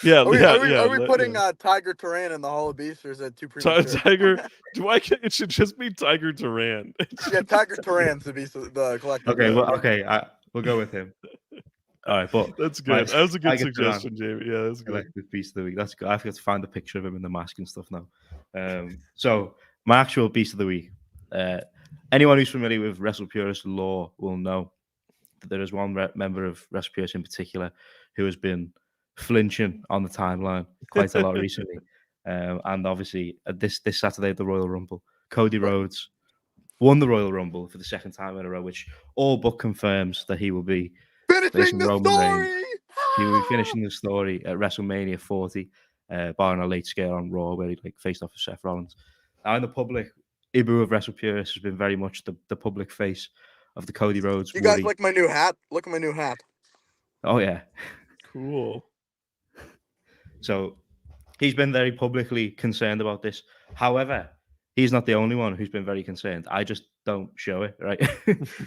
B: Are we putting Tiger Turan in the Hall of Beasts, or is that too premature?
A: Tiger? It should just be Tiger Turan.
B: Yeah, Tiger Turan's the beast of the collective.
C: Okay, we'll go with him. All right, but
A: that's good. That was a good suggestion,
C: Turan,
A: Jamie. Yeah, that's good.
C: Collective beast of the week. That's good. I forgot to find a picture of him in the mask and stuff now. So my actual beast of the week. Anyone who's familiar with Wrestle Purist lore will know that there is one member of Wrestle Purist in particular who has been flinching on the timeline quite a lot recently. And obviously, this Saturday at the Royal Rumble, Cody Rhodes won the Royal Rumble for the second time in a row, which all but confirms that he will be
B: finishing the story.
C: He will be finishing the story at WrestleMania 40, barring a late scale on Raw where he faced off with Seth Rollins. Now in the public, Ibu of Wrestle Purist has been very much the public face of the Cody Rhodes.
B: You guys like my new hat? Look at my new hat.
C: Oh yeah,
A: cool.
C: So he's been very publicly concerned about this. However, he's not the only one who's been very concerned. I just don't show it, right?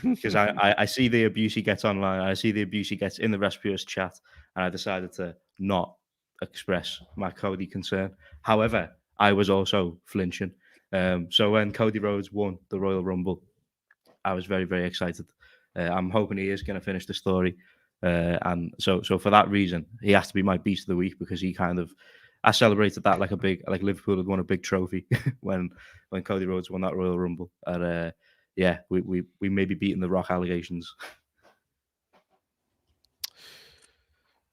C: Because I see the abuse he gets online. I see the abuse he gets in the Wrestle Purist chat, and I decided to not express my Cody concern. However, I was also flinching. So when Cody Rhodes won the Royal Rumble, I was very, very excited. I'm hoping he is going to finish the story. And so for that reason, he has to be my beast of the week, because I celebrated that like Liverpool had won a big trophy when Cody Rhodes won that Royal Rumble. And we may be beating the Rock allegations.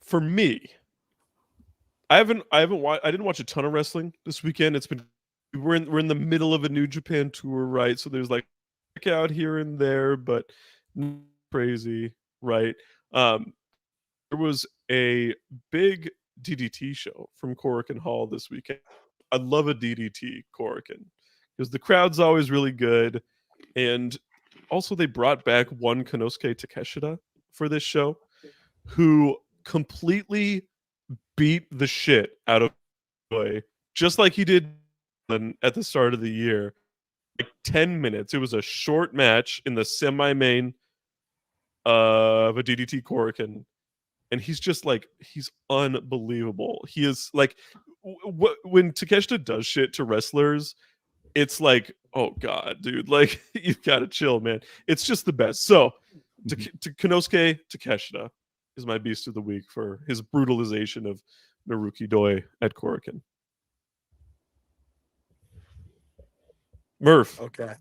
A: For me, I didn't watch a ton of wrestling this weekend. We're in the middle of a New Japan tour, right? So there's like out here and there, but crazy, right? There was a big DDT show from Korakuen Hall this weekend. I love a DDT Korakuen because the crowd's always really good, and also they brought back one Konosuke Takeshita for this show, who completely beat the shit out of Joy, just like he did at the start of the year. Like 10 minutes. It was a short match in the semi-main of a DDT Korakuen, and he's just like, he's unbelievable. He is like, when Takeshita does shit to wrestlers, it's like, oh god, dude, like you've got to chill, man. It's just the best. So to Konosuke Takeshita is my beast of the week for his brutalization of Naruki Doi at Korakuen. Murph.
B: Okay.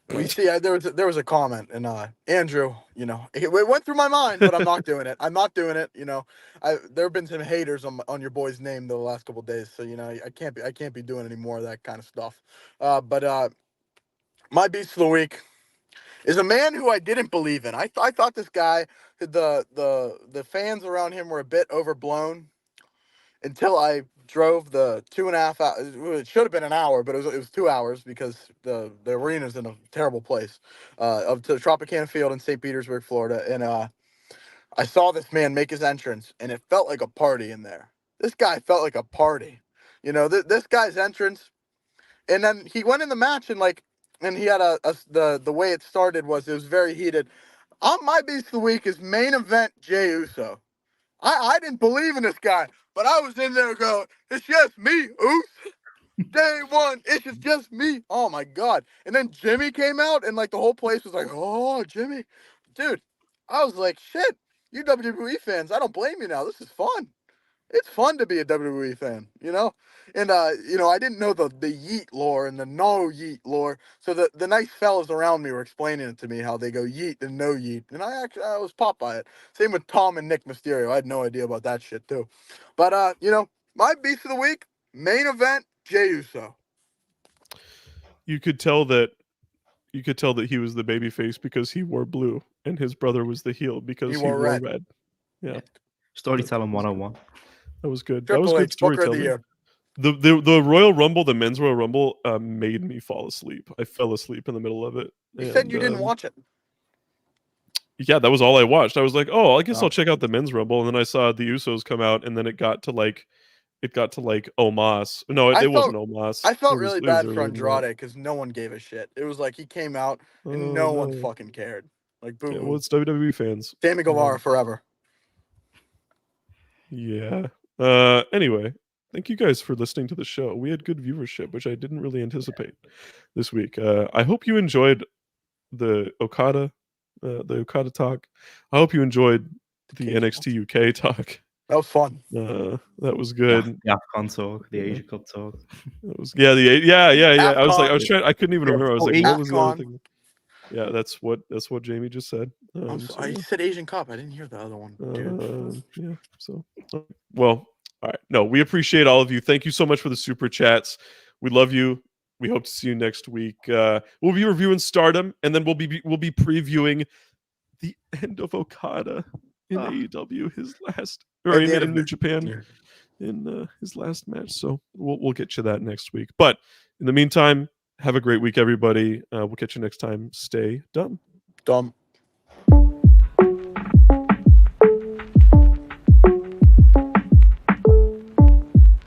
B: We see there was a comment, and Andrew, you know, it went through my mind, but I'm not doing it. I'm not doing it. You know, there have been some haters on your boy's name the last couple of days, so you know I can't be doing any more of that kind of stuff. But my beast of the week is a man who I didn't believe in. I thought this guy, the fans around him were a bit overblown until I drove the 2.5 hours. It should have been an hour, but it was 2 hours because the arena's in a terrible place. Up to Tropicana Field in St. Petersburg, Florida, and I saw this man make his entrance, and it felt like a party in there. This guy felt like a party, you know. This guy's entrance, and then he went in the match and he had the way it started was it was very heated. My beast of the week is main event Jey Uso. I didn't believe in this guy, but I was in there going, it's just me, Uso. Day one, it's just me. Oh my god. And then Jimmy came out, and like the whole place was like, oh, Jimmy. Dude, I was like, shit, you WWE fans, I don't blame you now. This is fun. It's fun to be a WWE fan, you know? And, you know, I didn't know the yeet lore and the no yeet lore. So the nice fellas around me were explaining it to me, how they go yeet and no yeet. And I was popped by it. Same with Tom and Nick Mysterio. I had no idea about that shit, too. But, you know, my beast of the week, main event, Jey Uso.
A: You could tell that he was the babyface because he wore blue, and his brother was the heel because he wore red. Yeah.
C: Storytelling 101.
A: That was good.
B: Triple
A: that was good
B: H, Booker of the
A: storytelling.
B: Year.
A: The Royal Rumble, the Men's Royal Rumble, made me fall asleep. I fell asleep in the middle of it.
B: You said you didn't watch it.
A: Yeah, that was all I watched. I was like, oh, I guess I'll check out the Men's Rumble, and then I saw the Usos come out, and then it got to like Omos. No, it wasn't Omos.
B: I felt really bad for Andrade because no one gave a shit. It was like he came out and no one fucking cared. Like, boo.
A: Yeah, well, it's WWE fans.
B: Sammy Guevara forever.
A: Yeah. Anyway, thank you guys for listening to the show. We had good viewership, which I didn't really anticipate this week. I hope you enjoyed the Okada talk. I hope you enjoyed the NXT UK talk.
B: That was fun.
A: That was good.
C: The AFCON talk, the Asia Cup talk.
A: That was yeah.
B: AFCON.
A: I was trying. I couldn't even remember. I was like,
B: AFCON.
A: what was the other thing? Yeah, that's what Jamie just said.
B: I said Asian Cup. I didn't hear the other one. Dude.
A: Yeah. So, well, all right. No, we appreciate all of you. Thank you so much for the super chats. We love you. We hope to see you next week. We'll be reviewing Stardom, and then we'll be previewing the end of Okada in AEW, his last, or in New Japan, in his last match. So we'll get you that next week. But in the meantime, have a great week, everybody. We'll catch you next time. Stay dumb.
B: Dumb.